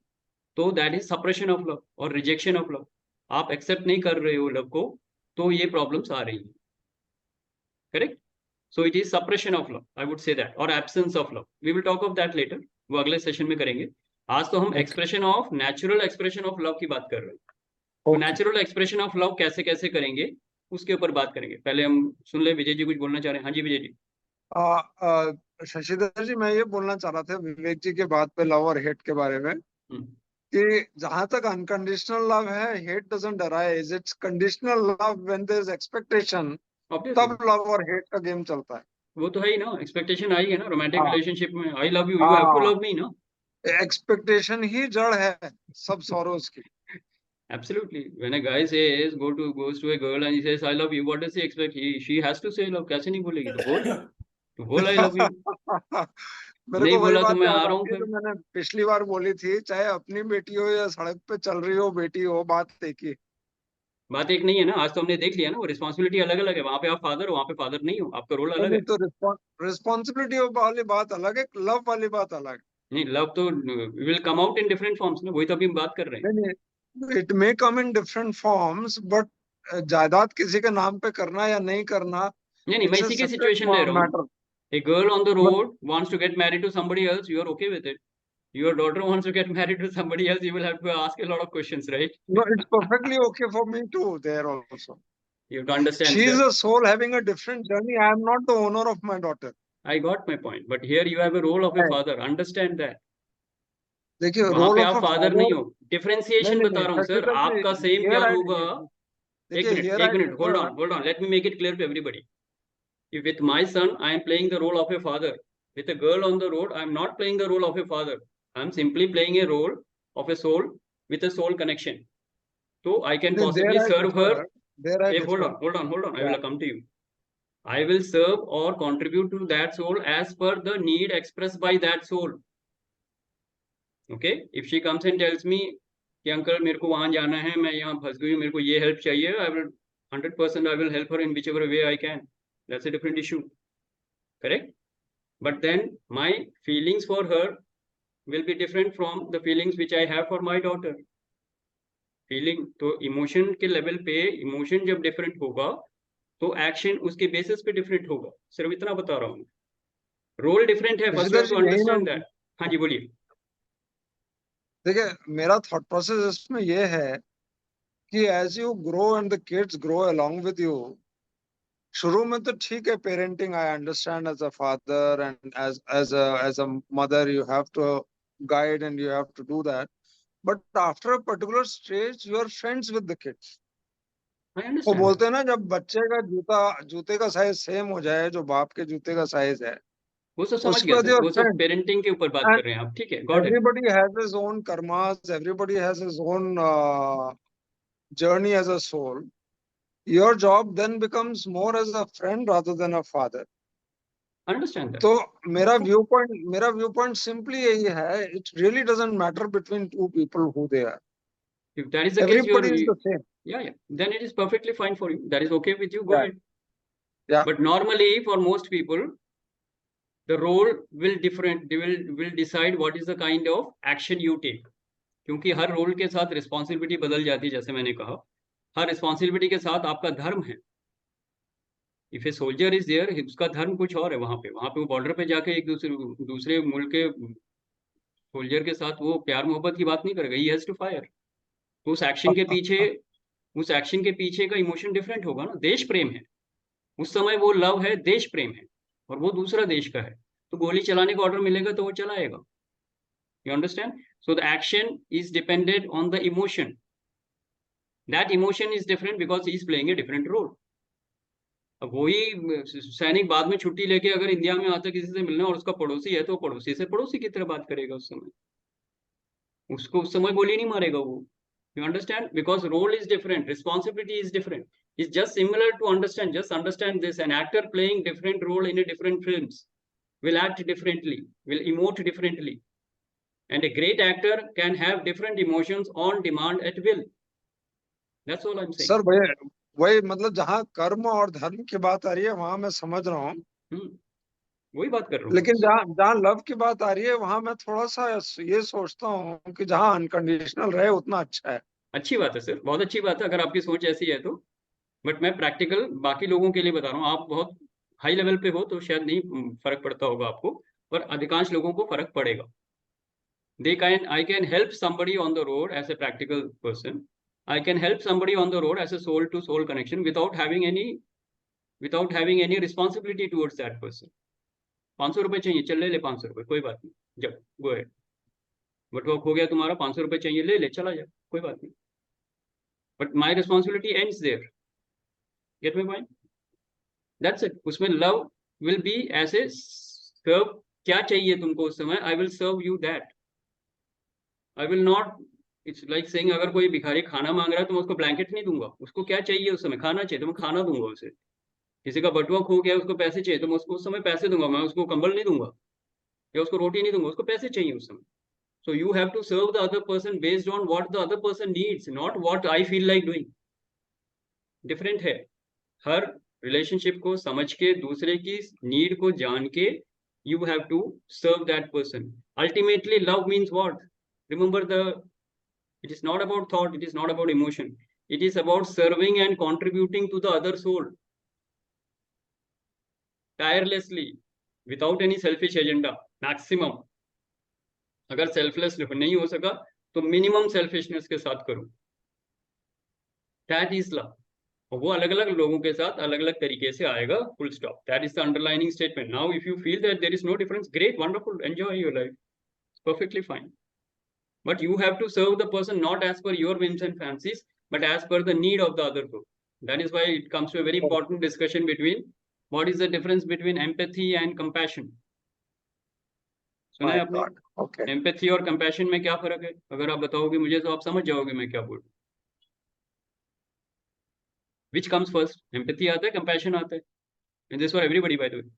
तो that is suppression of love और रिजेक्शन ऑफ लव। आप एक्सेप्ट नहीं कर रहे हो लव को, तो ये प्रॉब्लम्स आ रही है, correct. So it is suppression of love, I would say that, और absence of love. We will talk of that later, वो अगले सेशन में करेंगे। आज तो हम expression of, natural expression of love की बात कर रहे हैं। तो नेचुरल एक्सप्रेशन ऑफ लव कैसे कैसे करेंगे उसके ऊपर बात करेंगे। पहले हम सुन ले, विजय जी कुछ बोलना चाह रहे हैं। हाँ जी विजय जी। शशिधर जी, मैं ये बोलना चाह रहा था विवेक जी के बात पे लव और हेट के बारे में, कि जहां तक अनकंडीशनल लव है, hate doesn't arise, it's conditional love when there is expectation, तब लव और हेट का गेम चलता है। वो तो है ही ना, एक्सपेक्टेशन आई है ना रोमांटिक रिलेशनशिप में, आई लव यू, यू हाँ, हैव टू लव मी ना। एक्सपेक्टेशन ही जड़ है सब सॉरोज की। Absolutely. When a guy says goes to a girl and he says I love you, what does he expect? She has to say love. कैसे नहीं बोलेगी? तो बोल I love you. मेरे नहीं को वही बोला तो बात मैं याद आ रहा हूँ आती है फिर। जो मैंने पिछली बार बोली थी, चाहे अपनी बेटी हो या सड़क पे चल रही हो बेटी हो, बात एक ही। बात एक नहीं है ना, आज तो हमने देख लिया ना, वो रिस्पॉन्सिबिलिटी अलग अलग है। वहां पे आप फादर हो, वहां पे फादर नहीं हो, आपका रोल अलग है। तो रिस्पॉन्सिबिलिटी वाली बात अलग है, लव वाली बात अलग है। नहीं, लव तो will come out in different forms ना, वही तो अभी हम बात कर रहे हैं। नहीं, it may come in different forms, but जायदाद किसी के नाम पे करना या नहीं करना, नहीं, मैं इसी की सिचुएशन ले रहा हूँ। Matter. A girl on the road wants to get married to somebody else, you are okay with it. Your daughter wants to get married to somebody else, you will have to ask a lot of questions, right? No, it's perfectly okay for me too there also. You have to understand. She is sir. a soul having a different journey. I am not the owner of my daughter. I got my point, but here you have a role of a father. Understand that. देखिए, वहां role पे of आप a father नहीं हो, differentiation नहीं, बता रहा हूँ सर। आपका सेम प्यार होगा। एक minute, hold on, let me make it clear to everybody. If with my son I am playing the role of a father, with a girl on the road I am not playing the role of a father. I am simply playing a role of a soul with a soul connection. So I can possibly serve her. Hold on. I will come to you. I will serve or contribute to that soul as per the need expressed by that soul. Okay? If she comes and tells me कि uncle मेरे को वहां जाना है, मैं यहाँ फंस गई हूँ, मेरे को ये हेल्प चाहिए, I will 100% I will help her in whichever way I can. That's a different issue. Correct? But then my feelings for her will be different from the feelings which I have for my daughter. Feeling तो emotion के level पे emotion जब different होगा तो action उसके basis पे different होगा. सिर्फ इतना बता रहा हूँ. रोल डिफरेंट है. First you to understand that. हाँ जी बोलिए. देखिए मेरा थॉट प्रोसेस इसमें ये है कि as you grow and the kids grow along with you, शुरू में तो ठीक है, parenting I understand as a father and as a mother you have to guide and you have to do that, but after a particular stage you are friends with the kids. वो बोलते हैं ना, जब बच्चे का जूते का size same हो जाए जो बाप के जूते का साइज है, वो सब समझ गया सर. वो सब पेरेंटिंग के ऊपर बात कर रहे हैं आप. ठीक है, got it. Everybody has his own karmas, everybody has his own journey as a soul. Your job then becomes more as a friend rather than a father. Understand that. तो मेरा व्यू पॉइंट सिंपली यही है, it really doesn't matter between two people who they are. If that is the Everybody case, is the same. Yeah, then it is perfectly fine for you. That is okay with you. Go ahead. Yeah. But normally for most people, the role will different. They will decide what is the kind of action you take. क्योंकि हर role के साथ responsibility बदल जाती है. जैसे मैंने कहा, हर responsibility के साथ आपका धर्म है. If a soldier is there, उसका धर्म कुछ और है. वहां पे वो बॉर्डर पे जाके एक दूसरे मुल्क के सोल्जर के साथ वो प्यार मोहब्बत की बात नहीं करेगा. He has to fire. तो उस एक्शन के पीछे का इमोशन डिफरेंट होगा ना. देश प्रेम है उस समय, वो लव है, देश प्रेम है, और वो दूसरा देश का है. तो गोली चलाने का ऑर्डर मिलेगा तो वो चलाएगा. You understand? So the action is dependent on the emotion. That emotion is different because he is playing a different role. अब वही सैनिक बाद में छुट्टी लेके अगर इंडिया में आता किसी से मिलना और उसका पड़ोसी है तो पड़ोसी से पड़ोसी की तरह बात करेगा. उस समय उसको उस समय गोली नहीं मारेगा वो. You understand? Because role is different, responsibility is different. It's just similar to understand. Just understand this: an actor playing different role in a different films will act differently, will emote differently. And a great actor can have different emotions on demand at will. That's all I'm saying. Sir वही मतलब जहाँ कर्म और धर्म की बात आ रही है वहां मैं समझ रहा हूँ. वही बात कर रहा हूँ. लेकिन जहाँ लव की बात आ रही है वहां मैं थोड़ा सा ये सोचता हूँ कि जहाँ अनकंडीशनल रहे उतना अच्छा है. अच्छी बात है सर, बहुत अच्छी बात है अगर आपकी सोच ऐसी है तो. बट मैं प्रैक्टिकल बाकी लोगों के लिए बता रहा हूँ. आप बहुत हाई लेवल पे हो तो शायद नहीं फर्क पड़ता होगा आपको, पर अधिकांश लोगों को फर्क पड़ेगा. I can help somebody on the road as a practical person. I can help somebody on the road as a soul to soul connection without having any responsibility towards that person. 500 रुपए चाहिए, चल ले 500 रुपए, कोई बात नहीं, जब go ahead. बटवा खो गया तुम्हारा, 500 रुपए चाहिए, ले चला जा, कोई बात नहीं. But my responsibility ends there. Get my point? That's it. उसमें लव विल बी ऐसे सर्व. क्या चाहिए तुमको उस समय, I will serve you that. I will not, it's like saying अगर कोई भिखारी खाना मांग रहा है तो मैं उसको ब्लैंकेट नहीं दूंगा. उसको क्या चाहिए उस समय, खाना चाहिए तो मैं खाना दूंगा उसे. किसी का बटुआ खो गया, उसको पैसे चाहिए तो मैं उसको उस समय पैसे दूंगा. मैं उसको कंबल नहीं दूंगा या उसको रोटी नहीं दूंगा, उसको पैसे चाहिए उस समय. So you have to serve the other person based on what the other person needs, not what I feel like doing. Different है. हर रिलेशनशिप को समझ के, दूसरे की नीड को जान के, you have to serve that person. Ultimately, love means what? Remember it is not about thought, it is not about emotion. It is about serving and contributing to the other soul. Tirelessly, without any selfish agenda, maximum. अगर selfless नहीं हो सका तो minimum selfishness के साथ करो. That is love. और वो अलग अलग लोगों के साथ अलग अलग तरीके से आएगा. Full stop. That is the underlining statement. Now if you feel that there is no difference, great, wonderful, enjoy your life, perfectly fine. But you have to serve the person not as per your whims and fancies, but as per the need of the other group. That is why it comes to a very important discussion between what is the difference between empathy and compassion. सुना है आपने? Okay. Empathy और compassion में क्या फर्क है? अगर आप बताओगे मुझे तो आप समझ जाओगे मैं क्या बोल रहा हूं. Which comes first? एम्पैथी आता है, कंपैशन आता है? And this for everybody, by the way.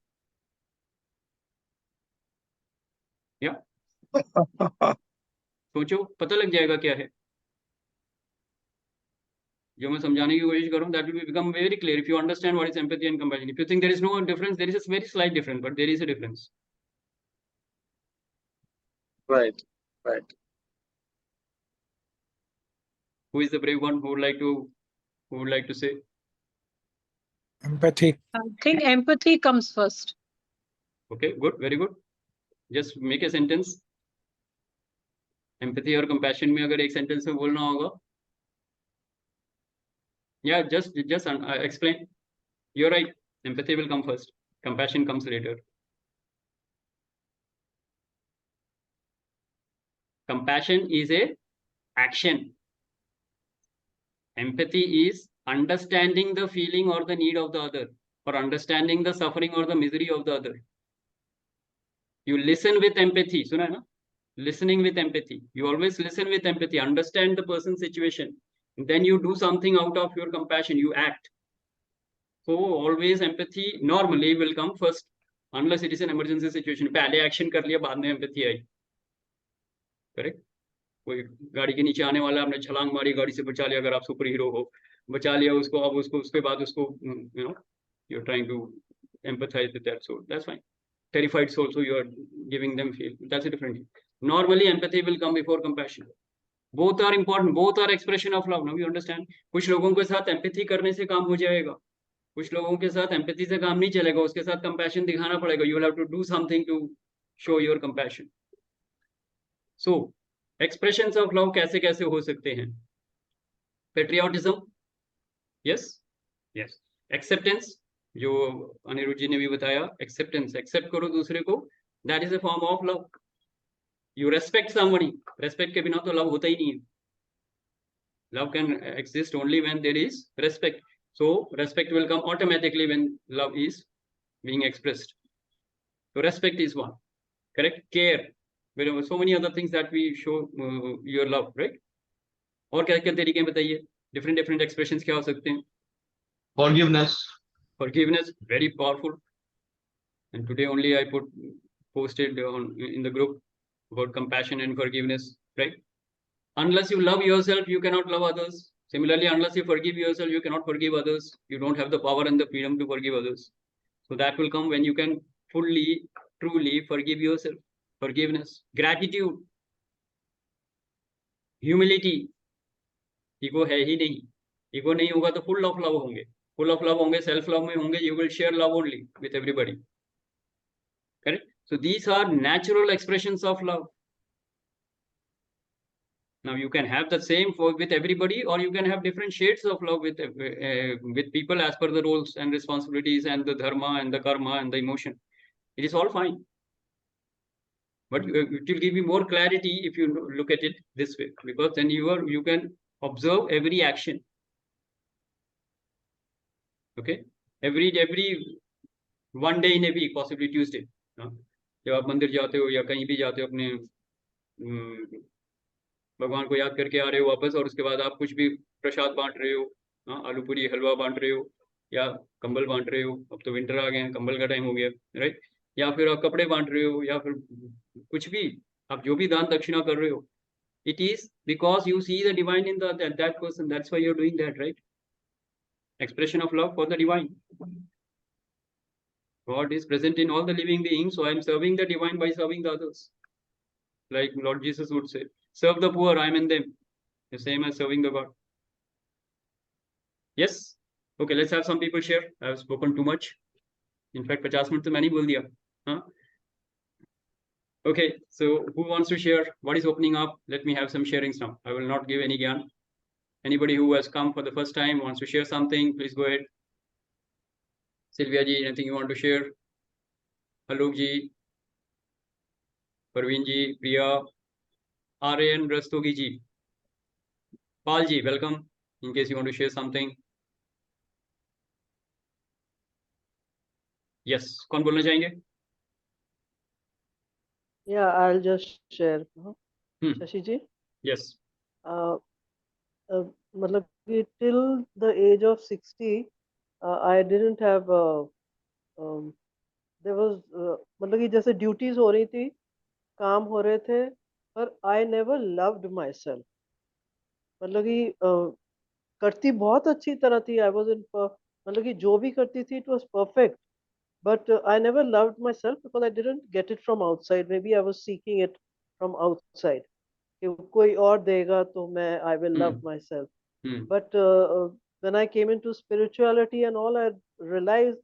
Yeah. सोचो, पता लग जाएगा क्या है. जो मैं समझाने की कोशिश करूँ, that will become very clear if you understand what is empathy and compassion. If you think there is no difference, there is a very slight difference, but there is a difference. Right, right. Who is the brave one who would like to say? Empathy. I think empathy comes first. Okay, good, very good. Just make a sentence. Empathy और compassion में अगर एक sentence में बोलना होगा. Yeah, just explain. You're right. Empathy will come first. Compassion comes later. Compassion is a action. Empathy is understanding the feeling or the need of the other, or understanding the suffering or the misery of the other. You listen with empathy. Suna hai na? Listening with empathy. You always listen with empathy. Understand the person's situation. And then you do something out of your compassion. You act. So always empathy normally will come first, unless it is an emergency situation. पहले action कर लिया, बाद में empathy आई. Correct? कोई गाड़ी के नीचे आने वाला, आपने छलांग मारी, गाड़ी से बचा लिया, अगर आप सुपर हीरो हो, बचा लिया उसको, अब उसको उसके बाद उसको you're trying to empathize with that soul. That's fine. Terrified soul, so you are giving them feel. That's a different thing. Normally empathy will come before compassion. Both are important. Both are expression of love. Now you understand. कुछ लोगों के साथ empathy करने से काम हो जाएगा, कुछ लोगों के साथ empathy से काम नहीं चलेगा, उसके साथ compassion दिखाना पड़ेगा. You will have to do something to show your compassion. So expressions of love कैसे कैसे हो सकते हैं? Patriotism, yes, yes. Acceptance, जो अनिरुद्ध जी ने भी बताया, acceptance, accept करो दूसरे को, that is a form of love. You respect somebody, respect के बिना तो love होता ही नहीं है. Love can exist only when there is respect. So respect will come automatically when love is being expressed. So respect is one, correct? Care, there are so many other things that we show your love, right? और क्या क्या तरीके बताइए, different expressions क्या हो सकते हैं? Forgiveness, very powerful. And today only I posted in the group about compassion and forgiveness, right? Unless you love yourself, you cannot love others. Similarly, unless you forgive yourself, you cannot forgive others. You don't have the power and the freedom to forgive others. So that will come when you can fully, truly forgive yourself. Forgiveness, gratitude, humility. Ego है ही नहीं. Ego नहीं होगा तो full of love होंगे. Full of love होंगे, self love में होंगे. You will share love only with everybody. Correct? So these are natural expressions of love. Now you can have the same with everybody, or you can have different shades of love with people as per the roles and responsibilities and the dharma and the karma and the emotion. It is all fine. But it will give you more clarity if you look at it this way, because then you can observe every action. Okay, every one day in a week, possibly Tuesday. जब आप मंदिर जाते हो या कहीं भी जाते हो, अपने भगवान को याद करके आ रहे हो वापस, और उसके बाद आप कुछ भी प्रसाद बांट रहे हो, आलू पूरी हलवा बांट रहे हो, या कंबल बांट रहे हो. अब तो विंटर आ गए हैं, कंबल का टाइम हो गया, राइट? या फिर आप कपड़े बांट रहे हो, या फिर कुछ भी आप जो भी दान दक्षिणा कर रहे हो, it is because you see the divine in that person. That's why you're doing that, right? Expression of love for the divine. God is present in all the living beings, so I am serving the divine by serving the others. Like Lord Jesus would say, serve the poor, I am in them. The same as serving the God. Yes? Okay, let's have some people share. I have spoken too much. In fact, 50 minutes to मैंने बोल दिया. Huh? Okay, so who wants to share? What is opening up? Let me have some sharings now. I will not give any gyan. Anybody who has come for the first time wants to share something, please go ahead. Sylvia ji, anything you want to share? Alok ji, Parveen ji, Priya, Aryan, Rastogi ji. Paul ji, welcome. In case you want to share something. Yes, कौन बोलना चाहेंगे? Yeah, I'll just share. Shashi ji? Yes. मतलब कि till the age of 60, I didn't have there was मतलब कि जैसे duties हो रही थी, काम हो रहे थे, पर I never loved myself. मतलब कि करती बहुत अच्छी तरह थी. I was in मतलब कि जो भी करती थी, it was perfect. But I never loved myself because I didn't get it from outside. Maybe I was seeking it from outside. कि कोई और देगा तो मैं I will love myself. But when I came into spirituality and all, I realized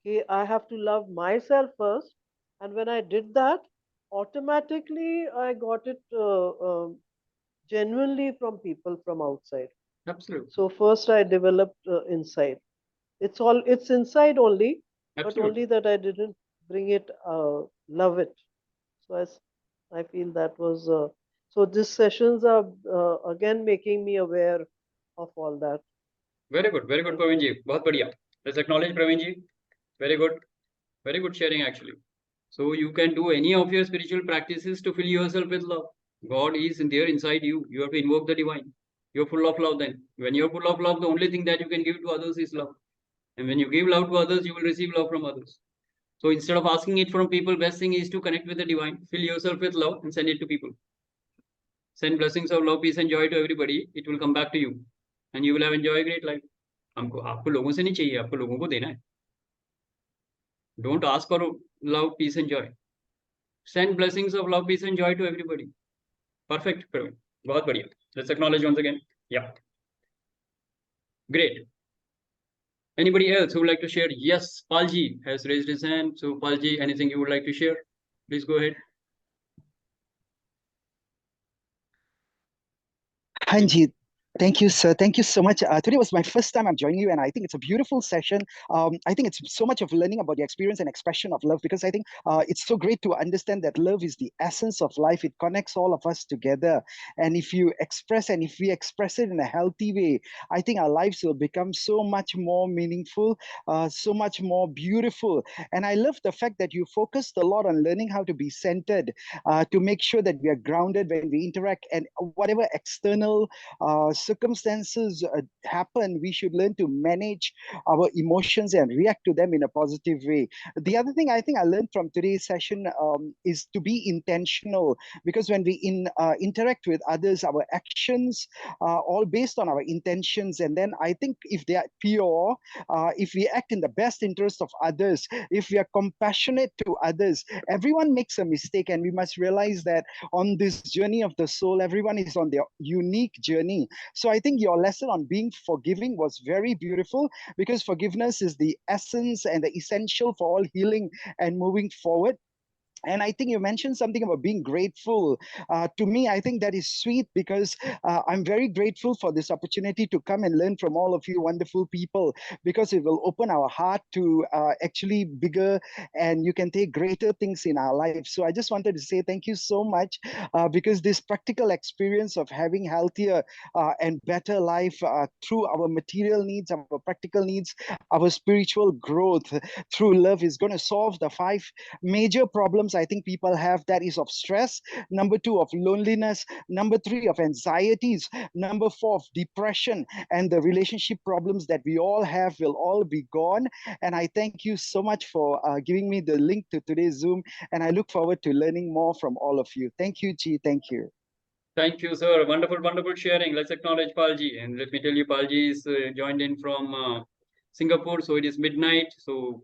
that I have to love myself first. And when I did that, automatically I got it genuinely from people from outside. Absolutely. So first I developed inside. It's inside only, but only that I didn't bring it, love it. So I feel that was so. These sessions are again making me aware of all that. Very good, Praveen ji. बहुत बढ़िया. Let's acknowledge Praveen ji. Very good sharing actually. So you can do any of your spiritual practices to fill yourself with love. God is in there inside you. You have to invoke the divine. You're full of love then. When you're full of love, the only thing that you can give to others is love. And when you give love to others, you will receive love from others. So instead of asking it from people, best thing is to connect with the divine, fill yourself with love and send it to people. Send blessings of love, peace and joy to everybody. It will come back to you. And you will have enjoyed a great life. आपको लोगों से नहीं चाहिए, आपको लोगों को देना है. Don't ask for love, peace and joy. Send blessings of love, peace and joy to everybody. Perfect, Praveen. बहुत बढ़िया. Let's acknowledge once again. Yeah. Great. Anybody else who would like to share? Yes, Palji has raised his hand. So Palji, anything you would like to share? Please go ahead. Hanji, thank you, sir. Thank you so much. Today was my first time I'm joining you, and I think it's a beautiful session. I think it's so much of learning about the experience and expression of love, because I think it's so great to understand that love is the essence of life. It connects all of us together. And if you express, and if we express it in a healthy way, I think our lives will become so much more meaningful, so much more beautiful. And I love the fact that you focused a lot on learning how to be centered, to make sure that we are grounded when we interact, and whatever external circumstances happen, we should learn to manage our emotions and react to them in a positive way. The other thing I think I learned from today's session is to be intentional, because when we interact with others, our actions are all based on our intentions. And then I think if they are pure, if we act in the best interest of others, if we are compassionate to others, everyone makes a mistake. And we must realize that on this journey of the soul, everyone is on their unique journey. So I think your lesson on being forgiving was very beautiful, because forgiveness is the essence and the essential for all healing and moving forward. And I think you mentioned something about being grateful. To me, I think that is sweet, because I'm very grateful for this opportunity to come and learn from all of you wonderful people, because it will open our heart to actually bigger, and you can take greater things in our life. So I just wanted to say thank you so much, because this practical experience of having healthier and better life through our material needs, our practical needs, our spiritual growth through love is going to solve the 5 major problems I think people have. That is of stress, number 2 of loneliness, number 3 of anxieties, number 4 of depression, and the relationship problems that we all have will all be gone. And I thank you so much for giving me the link to today's Zoom, and I look forward to learning more from all of you. Thank you, Chi. Thank you. Thank you, sir. Wonderful sharing. Let's acknowledge Palji. And let me tell you, Palji is joined in from Singapore, so it is midnight. So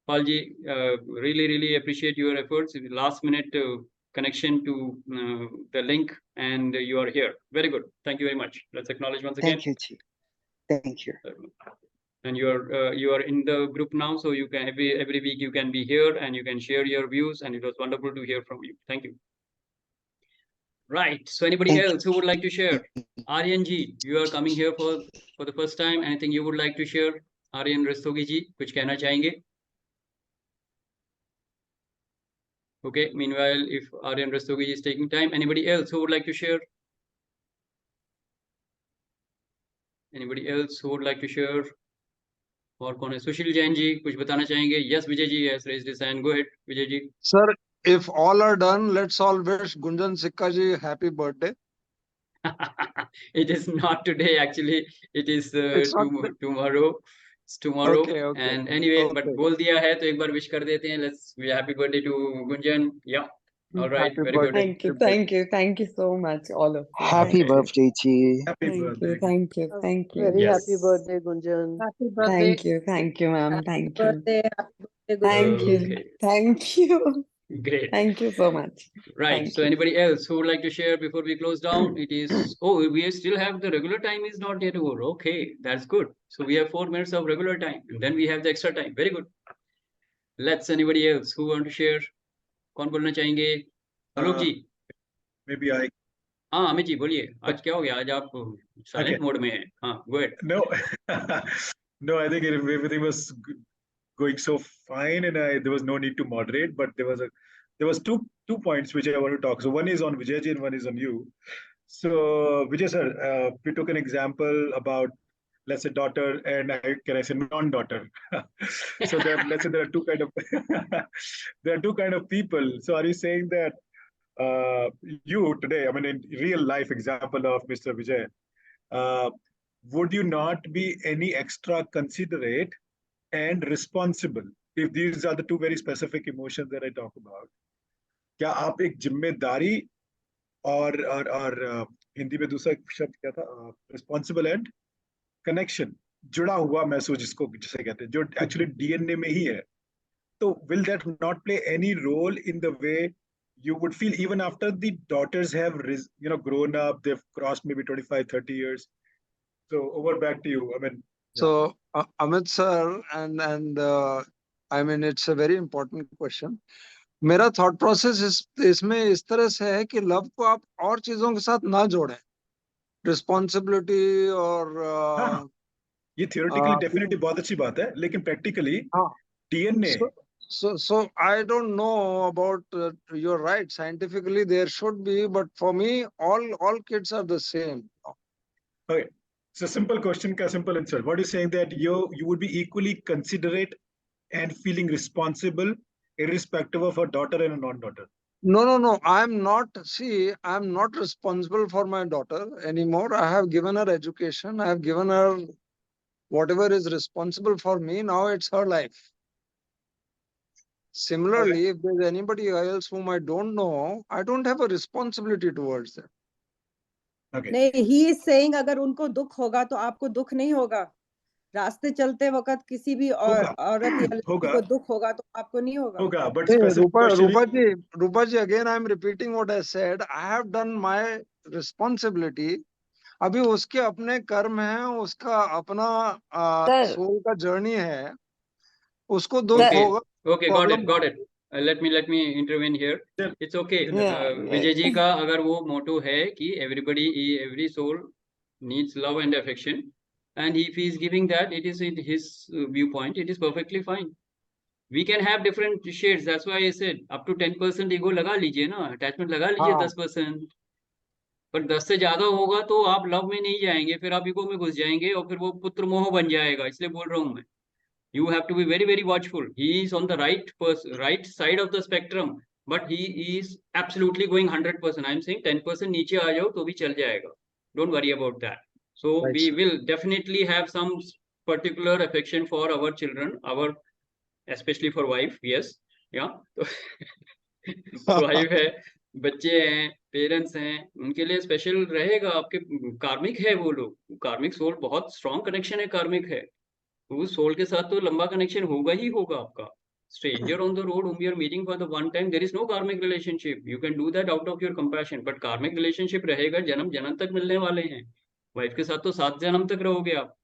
Palji, really appreciate your efforts. Last minute connection to the link, and you are here. Very good. Thank you very much. Let's acknowledge once again. Thank you, Chi. Thank you. And you are in the group now, so you can every week you can be here and you can share your views, and it was wonderful to hear from you. Thank you. Right. So anybody else who would like to share? Aryan ji, you are coming here for the first time. Anything you would like to share? Aryan Rastogi ji, कुछ कहना चाहेंगे? Okay. Meanwhile, if Aryan Rastogi is taking time, anybody else who would like to share? Anybody else who would like to share? और कौन है? सुशील जैन जी कुछ बताना चाहेंगे? Yes, Vijay ji has raised his hand. Go ahead, Vijay ji. Sir, if all are done, let's all wish Gunjan Sikka ji happy birthday. It is not today, actually. It is tomorrow. It's tomorrow. Okay. And anyway, Okay. but बोल दिया है तो एक बार wish कर देते हैं. Let's happy birthday to Gunjan. Yeah. All right, Happy very good. birthday. Thank you so much, all of you. Happy Okay. birthday, Chi. Happy birthday. Thank you. Very happy Yes. birthday, Gunjan. Happy birthday. Thank you, ma'am. Thank you. Birthday, happy birthday, Thank you. Great. Thank you so much. Right. Thank So you. anybody else who would like to share before we close down? It is, oh, we still have the regular time is not yet over. Okay, that's good. So we have 4 minutes of regular time and then we have the extra time. Very good. Let's anybody else who want to share? कौन बोलना चाहेंगे? आलोक जी. Maybe I. हाँ अमित जी बोलिए. आज क्या हो गया? आज आप साइलेंट मोड में हैं. हाँ, go ahead. No, no, I think everything was going so fine, and there was no need to moderate. But there was two points which I want to talk. So one is on Vijay and one is on you. So Vijay sir, we took an example about, let's say, daughter and can I say non-daughter? So let's say there are two kind of there are two kind of people. So are you saying that you today, I mean, in real life example of Mr. Vijay, would you not be any extra considerate and responsible if these are the two very specific emotions that I talk about? क्या आप एक जिम्मेदारी और हिंदी में दूसरा शब्द क्या था, रिस्पॉन्सिबल एंड कनेक्शन, जुड़ा हुआ महसूस जिसको जिसे कहते हैं, जो एक्चुअली डीएनए में ही है, तो will that not play any role in the way you would feel even after the daughters have grown up, they've crossed maybe 25-30 years? So over back to you. I mean, so Amit sir, and I mean, it's a very important question. मेरा thought process इसमें इस तरह से है कि love को आप और चीजों के साथ ना जोड़ें, रिस्पॉन्सिबिलिटी और ये थियोरेटिकली डेफिनेटली बहुत अच्छी बात है, लेकिन practically DNA. So I don't know about you're right, scientifically there should be, but for me all kids are the same. Okay, so simple question ka simple answer. What is saying that you would be equally considerate and feeling responsible irrespective of a daughter and a non-daughter? No, I'm not responsible for my daughter anymore. I have given her education, I have given her whatever is responsible for me. Now it's her life. Similarly, if there's anybody else whom I don't know, I don't have a responsibility towards them. Okay. नहीं, he is saying अगर उनको दुख होगा तो आपको दुख नहीं होगा. रास्ते चलते वक्त किसी भी औरत या लड़की को दुख होगा तो आपको नहीं होगा. But Rupa ji, again I am repeating what I said. I have done my responsibility. अभी उसके अपने कर्म हैं, उसका अपना सोल का जर्नी है, उसको दुख होगा. Okay, got it. Let me intervene here. It's okay. Vijay ji का अगर वो motto है कि every soul needs love and affection, and if he is giving that, it is in his viewpoint, it is perfectly fine. We can have different shades. That's why I said up to 10% ego लगा लीजिए ना, attachment लगा लीजिए 10%. पर 10 से ज्यादा होगा तो आप लव में नहीं जाएंगे, फिर आप ईगो में घुस जाएंगे और फिर वो पुत्र मोह बन जाएगा. इसलिए बोल रहा हूँ मैं. You have to be very, very watchful. He is on the right side of the spectrum, but he is absolutely going 100%. I'm saying 10% नीचे आ जाओ तो भी चल जाएगा. Don't worry about that. So we will definitely have some particular affection for our children, especially for wife. Yes, yeah. So wife है, बच्चे हैं, parents हैं, उनके लिए स्पेशल रहेगा. आपके कार्मिक है वो लोग, कार्मिक सोल बहुत स्ट्रॉन्ग कनेक्शन है, कार्मिक है. उस सोल के साथ तो लंबा कनेक्शन होगा ही होगा आपका. Stranger on the road whom you are meeting for the one time, there is no karmic relationship. You can do that out of your compassion, but karmic relationship रहेगा, जन्म तक मिलने वाले हैं. वाइफ के साथ तो 7 जन्म तक रहोगे आप.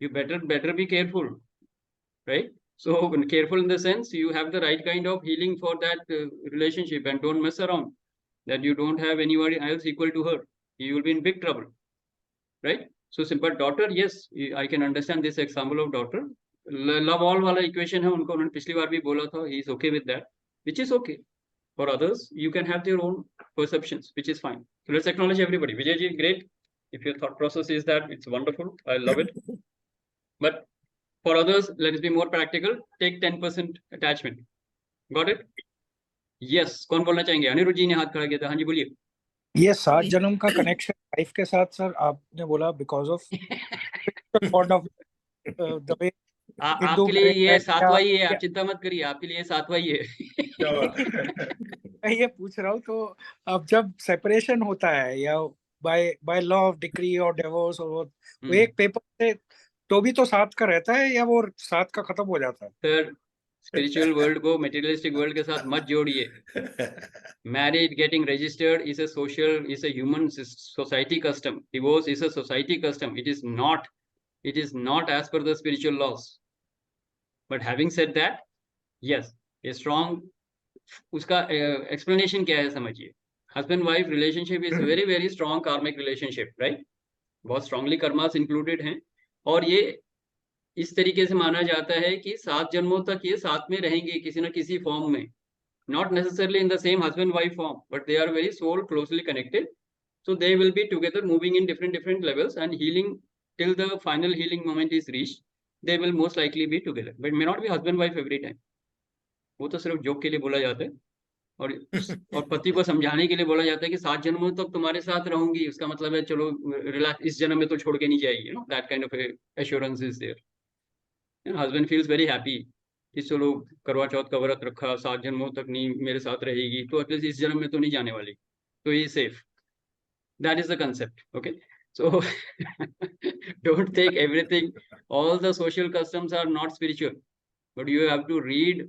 You better be careful, right? So careful in the sense you have the right kind of healing for that relationship, and don't mess around that you don't have anybody else equal to her. You will be in big trouble, right? So simple daughter, yes, I can understand this example of daughter. Love all वाला equation है उनको, उन्होंने पिछली बार भी बोला था. He is okay with that, which is okay. For others, you can have their own perceptions, which is fine. So let's acknowledge everybody. Vijay ji, great. If your thought process is that, it's wonderful. I love it. But for others, let us be more practical. Take 10% attachment. Got it? Yes. कौन बोलना चाहेंगे? अनिरुद्ध जी ने हाथ खड़ा किया था. हाँ जी बोलिए. ये 7 जन्म का कनेक्शन लाइफ के साथ सर आपने बोला बिकॉज ऑफ द वे आपके लिए ये 7वां ही है, आप चिंता मत करिए, आपके लिए 7वां ही है. मैं ये पूछ रहा हूँ, तो अब जब सेपरेशन होता है या बाय लॉ ऑफ डिक्री और डिवोर्स, और वो एक पेपर से तो भी तो साथ का रहता है, या वो साथ का खत्म हो जाता है? सर स्पिरिचुअल वर्ल्ड को मेटेरियलिस्टिक वर्ल्ड के साथ मत जोड़िए। Marriage getting registered is a social, is a human society custom. Divorce is a society custom. It is not as per the spiritual loss. But having said that, yes, a strong, उसका explanation क्या है समझिए। Husband wife relationship is very very strong karmic relationship, right? बहुत strongly karmas included हैं, और ये इस तरीके से माना जाता है कि 7 जन्मों तक ये साथ में रहेंगे किसी न किसी फॉर्म में, not necessarily in the same husband wife form, but they are very soul closely connected, so they will be together moving in different levels, and healing till the final healing moment is reached, they will most likely be together, but may not be husband wife every time. वो तो सिर्फ joke के लिए बोला जाता है, और पति को समझाने के लिए बोला जाता है कि 7 जन्मों तक तुम्हारे साथ रहूंगी, उसका मतलब है चलो रिलैक्स, इस जन्म में तो छोड़ के नहीं जाएगी, you know, that kind of a assurance is there. Husband feels very happy कि चलो करवा चौथ का व्रत रखा, 7 जन्मों तक नहीं मेरे साथ रहेगी, तो एटलीस्ट इस जन्म में तो नहीं जाने वाली, तो ये safe. That is the concept, okay? So don't take everything, all the social customs are not spiritual, but you have to read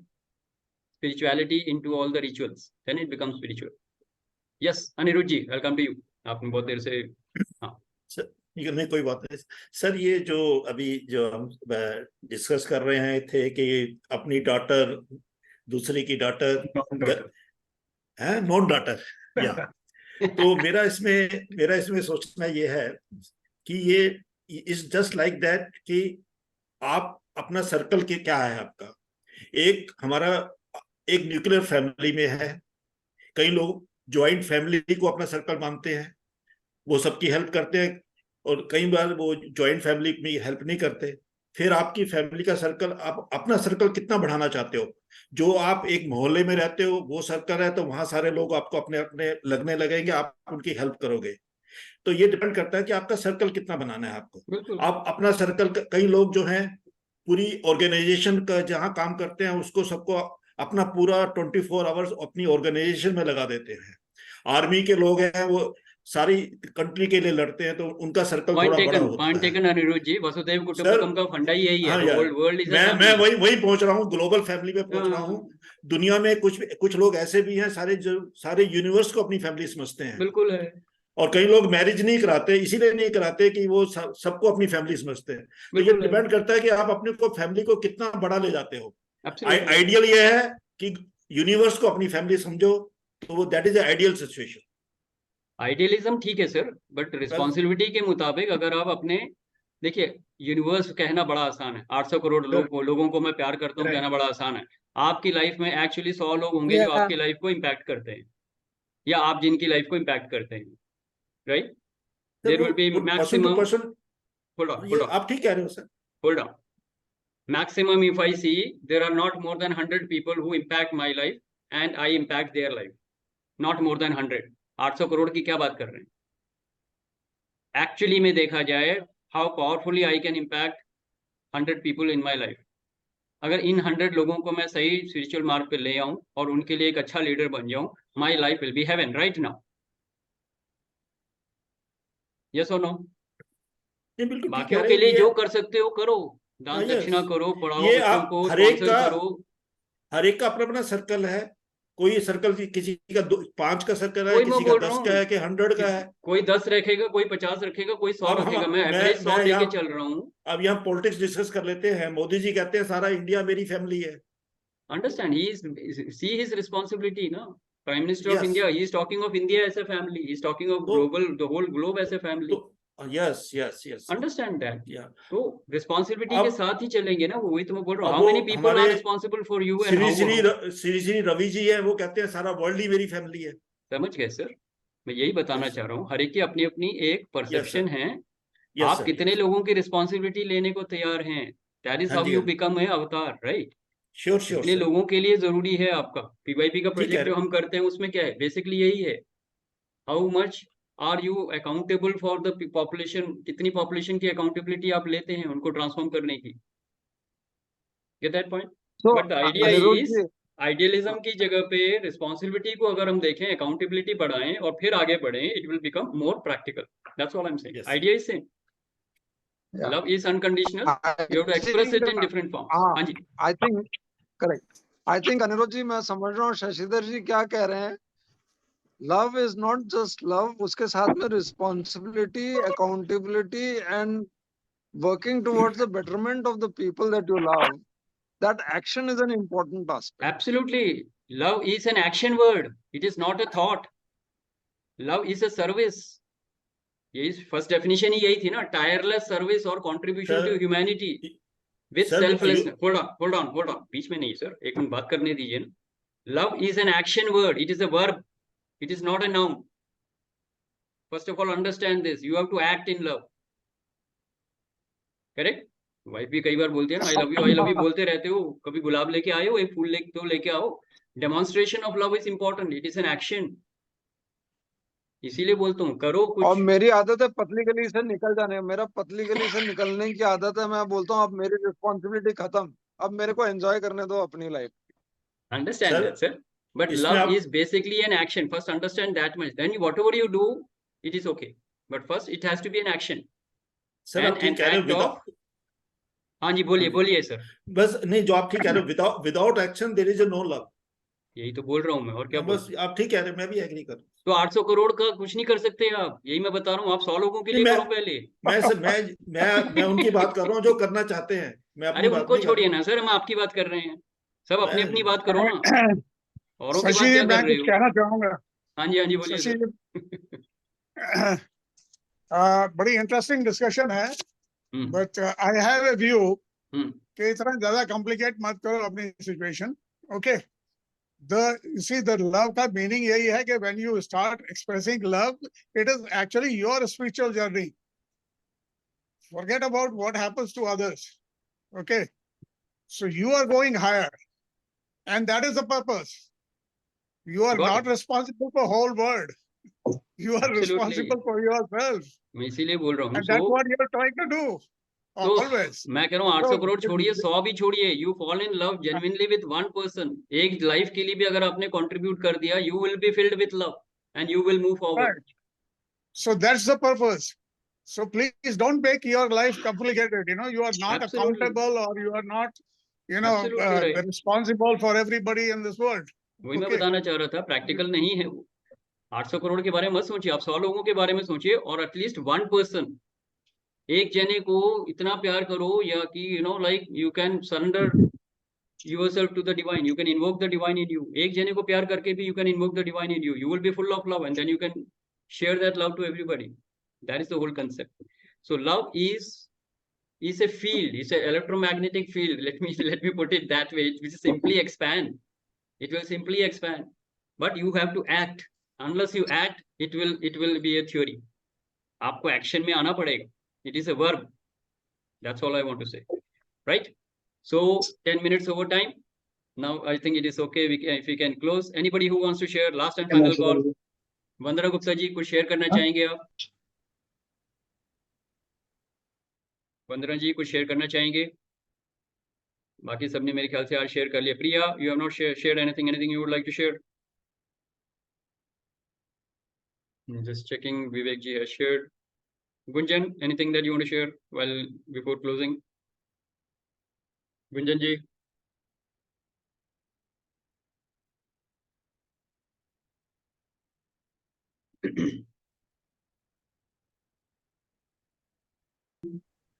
spirituality into all the rituals, then it becomes spiritual. Yes, Anirudh ji, welcome to you. आपने बहुत देर से, हाँ ये नहीं, कोई बात नहीं sir. ये जो अभी जो हम डिस्कस कर रहे हैं थे कि अपनी डॉटर दूसरे की डॉटर है, नॉन डॉटर, या तो मेरा इसमें सोचना ये है कि ये इज जस्ट लाइक दैट, कि आप अपना सर्कल के क्या है आपका। एक हमारा एक न्यूक्लियर फैमिली में है, कई लोग ज्वाइंट फैमिली को अपना सर्कल मानते हैं, वो सबकी हेल्प करते हैं, और कई बार वो ज्वाइंट फैमिली में हेल्प नहीं करते। फिर आपकी फैमिली का सर्कल, आप अपना सर्कल कितना बढ़ाना चाहते हो। जो आप एक मोहल्ले में रहते हो वो सर्कल है, तो वहां सारे लोग आपको अपने अपने लगने लगेंगे, आप उनकी हेल्प करोगे। तो ये डिपेंड करता है कि आपका सर्कल कितना बनाना है आपको। आप अपना सर्कल, कई लोग जो हैं पूरी ऑर्गेनाइजेशन का जहां काम करते हैं उसको सबको अपना पूरा 24 आवर्स अपनी ऑर्गेनाइजेशन में लगा देते हैं। आर्मी के लोग हैं, वो सारी कंट्री के लिए लड़ते हैं, तो उनका सर्कल थोड़ा बड़ा होता है। टेकन अनिरुद्ध जी, वसुधैव कुटुंबकम का फंडा ही यही है। वर्ल्ड इज, मैं वही पहुंच रहा हूँ, ग्लोबल फैमिली में पहुंच रहा हूँ। दुनिया में कुछ लोग ऐसे भी हैं, सारे यूनिवर्स को अपनी फैमिली समझते हैं। बिल्कुल है। और कई लोग मैरिज नहीं कराते, इसीलिए नहीं कराते कि वो सबको अपनी फैमिली समझते हैं। तो ये डिपेंड करता है कि आप अपने को फैमिली को कितना बड़ा ले जाते हो। आइडियल ये है कि यूनिवर्स को अपनी फैमिली समझो, तो वो that is ideal situation. Idealism ठीक है सर, बट रिस्पॉन्सिबिलिटी के मुताबिक अगर आप अपने, देखिए यूनिवर्स कहना बड़ा आसान है, 800 करोड़ लोगों को मैं प्यार करता हूँ कहना बड़ा आसान है। आपकी लाइफ में एक्चुअली 100 लोग होंगे जो आपकी लाइफ को इम्पैक्ट करते हैं, या आप जिनकी लाइफ को इम्पैक्ट करते हैं, right? There will be maximum, आप ठीक कह रहे हो sir, hold on, maximum if I see, there are not more than 100 people who impact my life and I impact their life, not more than 100। 800 crore की क्या बात कर रहे हैं? एक्चुअली में देखा जाए, how powerfully I can impact 100 people in my life. अगर इन 100 लोगों को मैं सही स्पिरिचुअल मार्ग पे ले आऊं और उनके लिए एक अच्छा लीडर बन जाऊं, my life will be heaven right now. Yes और नो? बाकियों के लिए जो कर सकते हो करो, दान दक्षिणा करो, पढ़ाओ बच्चों को, स्पॉन्सर करो। हर एक का अपना अपना सर्कल है। कोई सर्कल किसी का 5 का सर्कल है, किसी का 10 का है, कि 100 का है। कोई 10 रखेगा, कोई 50 रखेगा, कोई 100 रखेगा। मैं एवरेज 100 लेके चल रहा हूँ। अब यहाँ पॉलिटिक्स डिस्कस कर लेते हैं। मोदी जी कहते हैं सारा इंडिया मेरी फैमिली है। Understand, he is see his responsibility ना। Prime minister of India, he is talking of India as a family, he is talking of global, the whole globe as a family. Yes yes yes, understand that. तो responsibility के साथ ही चलेंगे ना। वही तो मैं बोल रहा हूँ, how many people are responsible for you and how. Shri Ravi ji है, वो कहते हैं सारा वर्ल्ड ही मेरी फैमिली है। समझ गए सर? मैं यही बताना चाह रहा हूँ, हर एक की अपनी अपनी एक परसेप्शन है। आप कितने लोगों की रिस्पांसिबिलिटी लेने को तैयार हैं, that is how you become a अवतार, राइट? Sure sure. कितने लोगों के लिए जरूरी है आपका। पीवाईपी का प्रोजेक्ट जो हम करते हैं उसमें क्या है, बेसिकली यही है, how much are you accountable for the population. कितनी पॉपुलेशन की अकाउंटेबिलिटी आप लेते हैं उनको ट्रांसफॉर्म करने की। Get that point? But the idea is idealism की जगह पे रिस्पॉन्सिबिलिटी को अगर हम देखें, अकाउंटेबिलिटी बढ़ाएं और फिर आगे बढ़ें, it will become more practical. That's all I am saying. Idea is same. Love is unconditional. You have to express it in different forms. हाँ जी. I think correct. I think Aniruddh ji, मैं समझ रहा हूँ शशिधर जी क्या कह रहे हैं. Love is not just love, उसके साथ में responsibility, accountability and working towards the betterment of the people that you love. That action is an important aspect. Absolutely. Love is an action word. It is not a thought. Love is a service. ये first definition ही यही थी ना, tireless service और contribution to humanity with selflessness. Hold on, बीच में नहीं sir, एक मिनट बात करने दीजिए ना. Love is an action word. It is a verb. It is not a noun. First of all understand this. You have to act in love. Correct. Wife भी कई बार बोलती है ना, आई लव यू बोलते रहते हो. कभी गुलाब लेके आए हो, एक फूल लेके आओ. Demonstration of love is important. It is an action. इसीलिए बोलता हूँ करो कुछ. और मेरी आदत है पतली गली से निकल जाने. मेरा पतली गली से निकलने की आदत है. मैं बोलता हूँ अब मेरी रिस्पॉन्सिबिलिटी खत्म, अब मेरे को एंजॉय करने दो अपनी life. Understand that sir. But love is basically an action. First understand that much, then whatever you do it is okay, but first it has to be an action. Sir आप ठीक कह रहे हो. हाँ जी, बोलिए सर. बस नहीं, जो आप ठीक कह रहे हो, without action there is no love. यही तो बोल रहा हूँ मैं, और क्या. बस आप ठीक कह रहे हैं, मैं भी एग्री कर रहा हूँ. तो 800 करोड़ का कुछ नहीं कर सकते आप. यही मैं बता रहा हूँ. आप 100 लोगों के लिए करो पहले. मैं उनकी बात कर रहा हूँ जो करना चाहते हैं. मैं अरे उनको छोड़िए ना सर, हम आपकी बात कर रहे हैं. सब अपनी अपनी बात करो ना. औरों की बात क्या कर रहे हो. कहना चाहूंगा. हाँ जी बोलिए सर. बड़ी इंटरेस्टिंग डिस्कशन है, but I have a view कि इतना ज्यादा कॉम्प्लिकेट मत करो अपनी सिचुएशन. ओके. The love का meaning यही है कि when you start expressing love, it is actually your spiritual journey. Forget about what happens to others. Okay. So you are going higher, and that is the purpose. You are not responsible for whole world. You are responsible for yourself. मैं इसीलिए बोल रहा हूँ. And that's what you are trying to do. Always. मैं कह रहा हूँ 800 करोड़ छोड़िए, 100 भी छोड़िए. You fall in love genuinely with one person. एक लाइफ के लिए भी अगर आपने कंट्रीब्यूट कर दिया, you will be filled with love and you will move forward. So that's the purpose. So please don't make your life complicated. You are not accountable, or you are not, responsible for everybody in this world. वही मैं बताना चाह रहा था. Practical नहीं है वो. 800 करोड़ के बारे में मत सोचिए. आप 100 लोगों के बारे में सोचिए, और एटलीस्ट वन पर्सन, एक जने को इतना प्यार करो, या कि like you can surrender yourself to the divine. You can invoke the divine in you. एक जने को प्यार करके भी you can invoke the divine in you. You will be full of love, and then you can share that love to everybody. That is the whole concept. So love is a field. It's an electromagnetic field. Let me put it that way. It will simply expand. It will simply expand. But you have to act. Unless you act, it will be a theory. आपको action में आना पड़ेगा. It is a verb. That's all I want to say. Right? So 10 minutes over time. Now I think it is okay. If we can close. Anybody who wants to share last and final call. Vandana Gupta ji, कुछ share करना चाहेंगे आप? वंदना जी कुछ share करना चाहेंगे? बाकी सबने मेरे ख्याल से आज शेयर कर लिया. प्रिया, you have not shared anything you would like to share? Just checking. Vivek ji has shared. Gunjan, anything that you want to share before closing? Gunjan ji.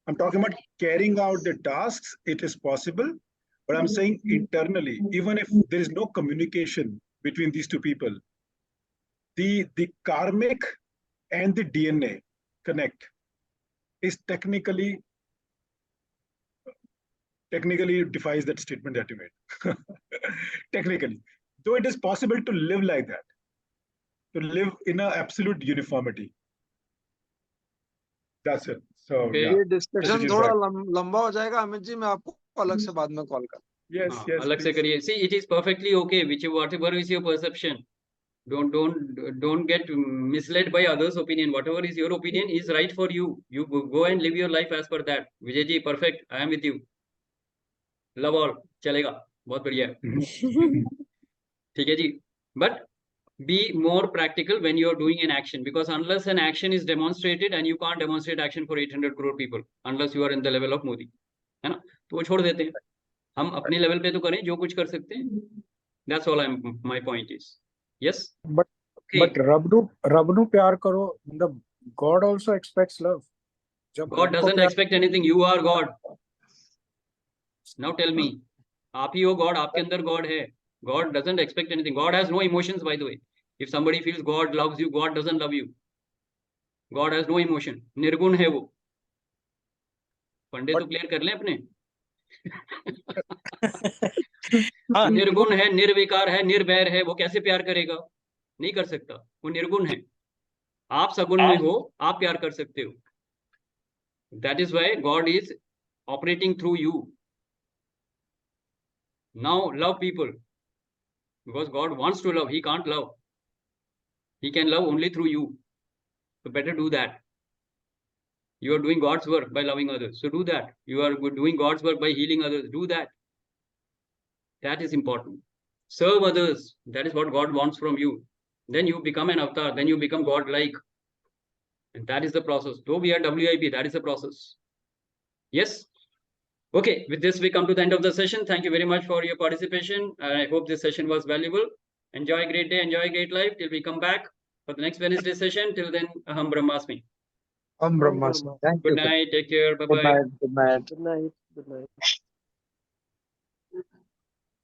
I'm talking about carrying out the tasks. It is possible, but I'm saying internally, even if there is no communication between these two people, the karmic and the DNA connect is technically defies that statement that you made. Technically, though it is possible to live like that, to live in an absolute uniformity. That's it. So ये discussion थोड़ा लंबा हो जाएगा अमित जी, मैं आपको अलग से बाद में कॉल कर. Yes, अलग से करिए. See, it is perfectly okay. Whatever is your perception, don't get misled by others' opinion. Whatever is your opinion is right for you. You go and live your life as per that. Vijay ji, perfect. I am with you. Love all. चलेगा. बहुत बढ़िया ठीक है जी but be more practical when you are doing an action because unless an action is demonstrated and you can't demonstrate action for 800 crore people unless you are in the level of Modi है ना तो वो छोड़ देते हैं हम अपने level पे तो करें जो कुछ कर सकते हैं that's all my point is yes but रब नु प्यार करो the God also expects love God doesn't expect anything you are God now tell me आप ही हो God आपके अंदर God है God doesn't expect anything God has no emotions by the way if somebody feels God loves you God doesn't love you God has no emotion निर्गुण है वो पंडे तो clear कर लें अपने निर्गुण है निर्विकार है निर्वैर है वो कैसे प्यार करेगा नहीं कर सकता वो निर्गुण है आप सगुण में हो आप प्यार कर सकते हो that is why God is operating through you now love people because God wants to love he can't love he can love only through you so better do that you are doing God's work by loving others so do that you are doing God's work by healing others do that that is important serve others that is what God wants from you then you become an avatar then you become God like and that is the process though we are WIP that is the process yes okay with this we come to the end of the session thank you very much for your participation I hope this session was valuable enjoy a great day enjoy a great life till we come back for the next Wednesday session till then aham brahmasmi Brahmasmi. Thank good you. night take care bye bye Good night. Good night. Good night.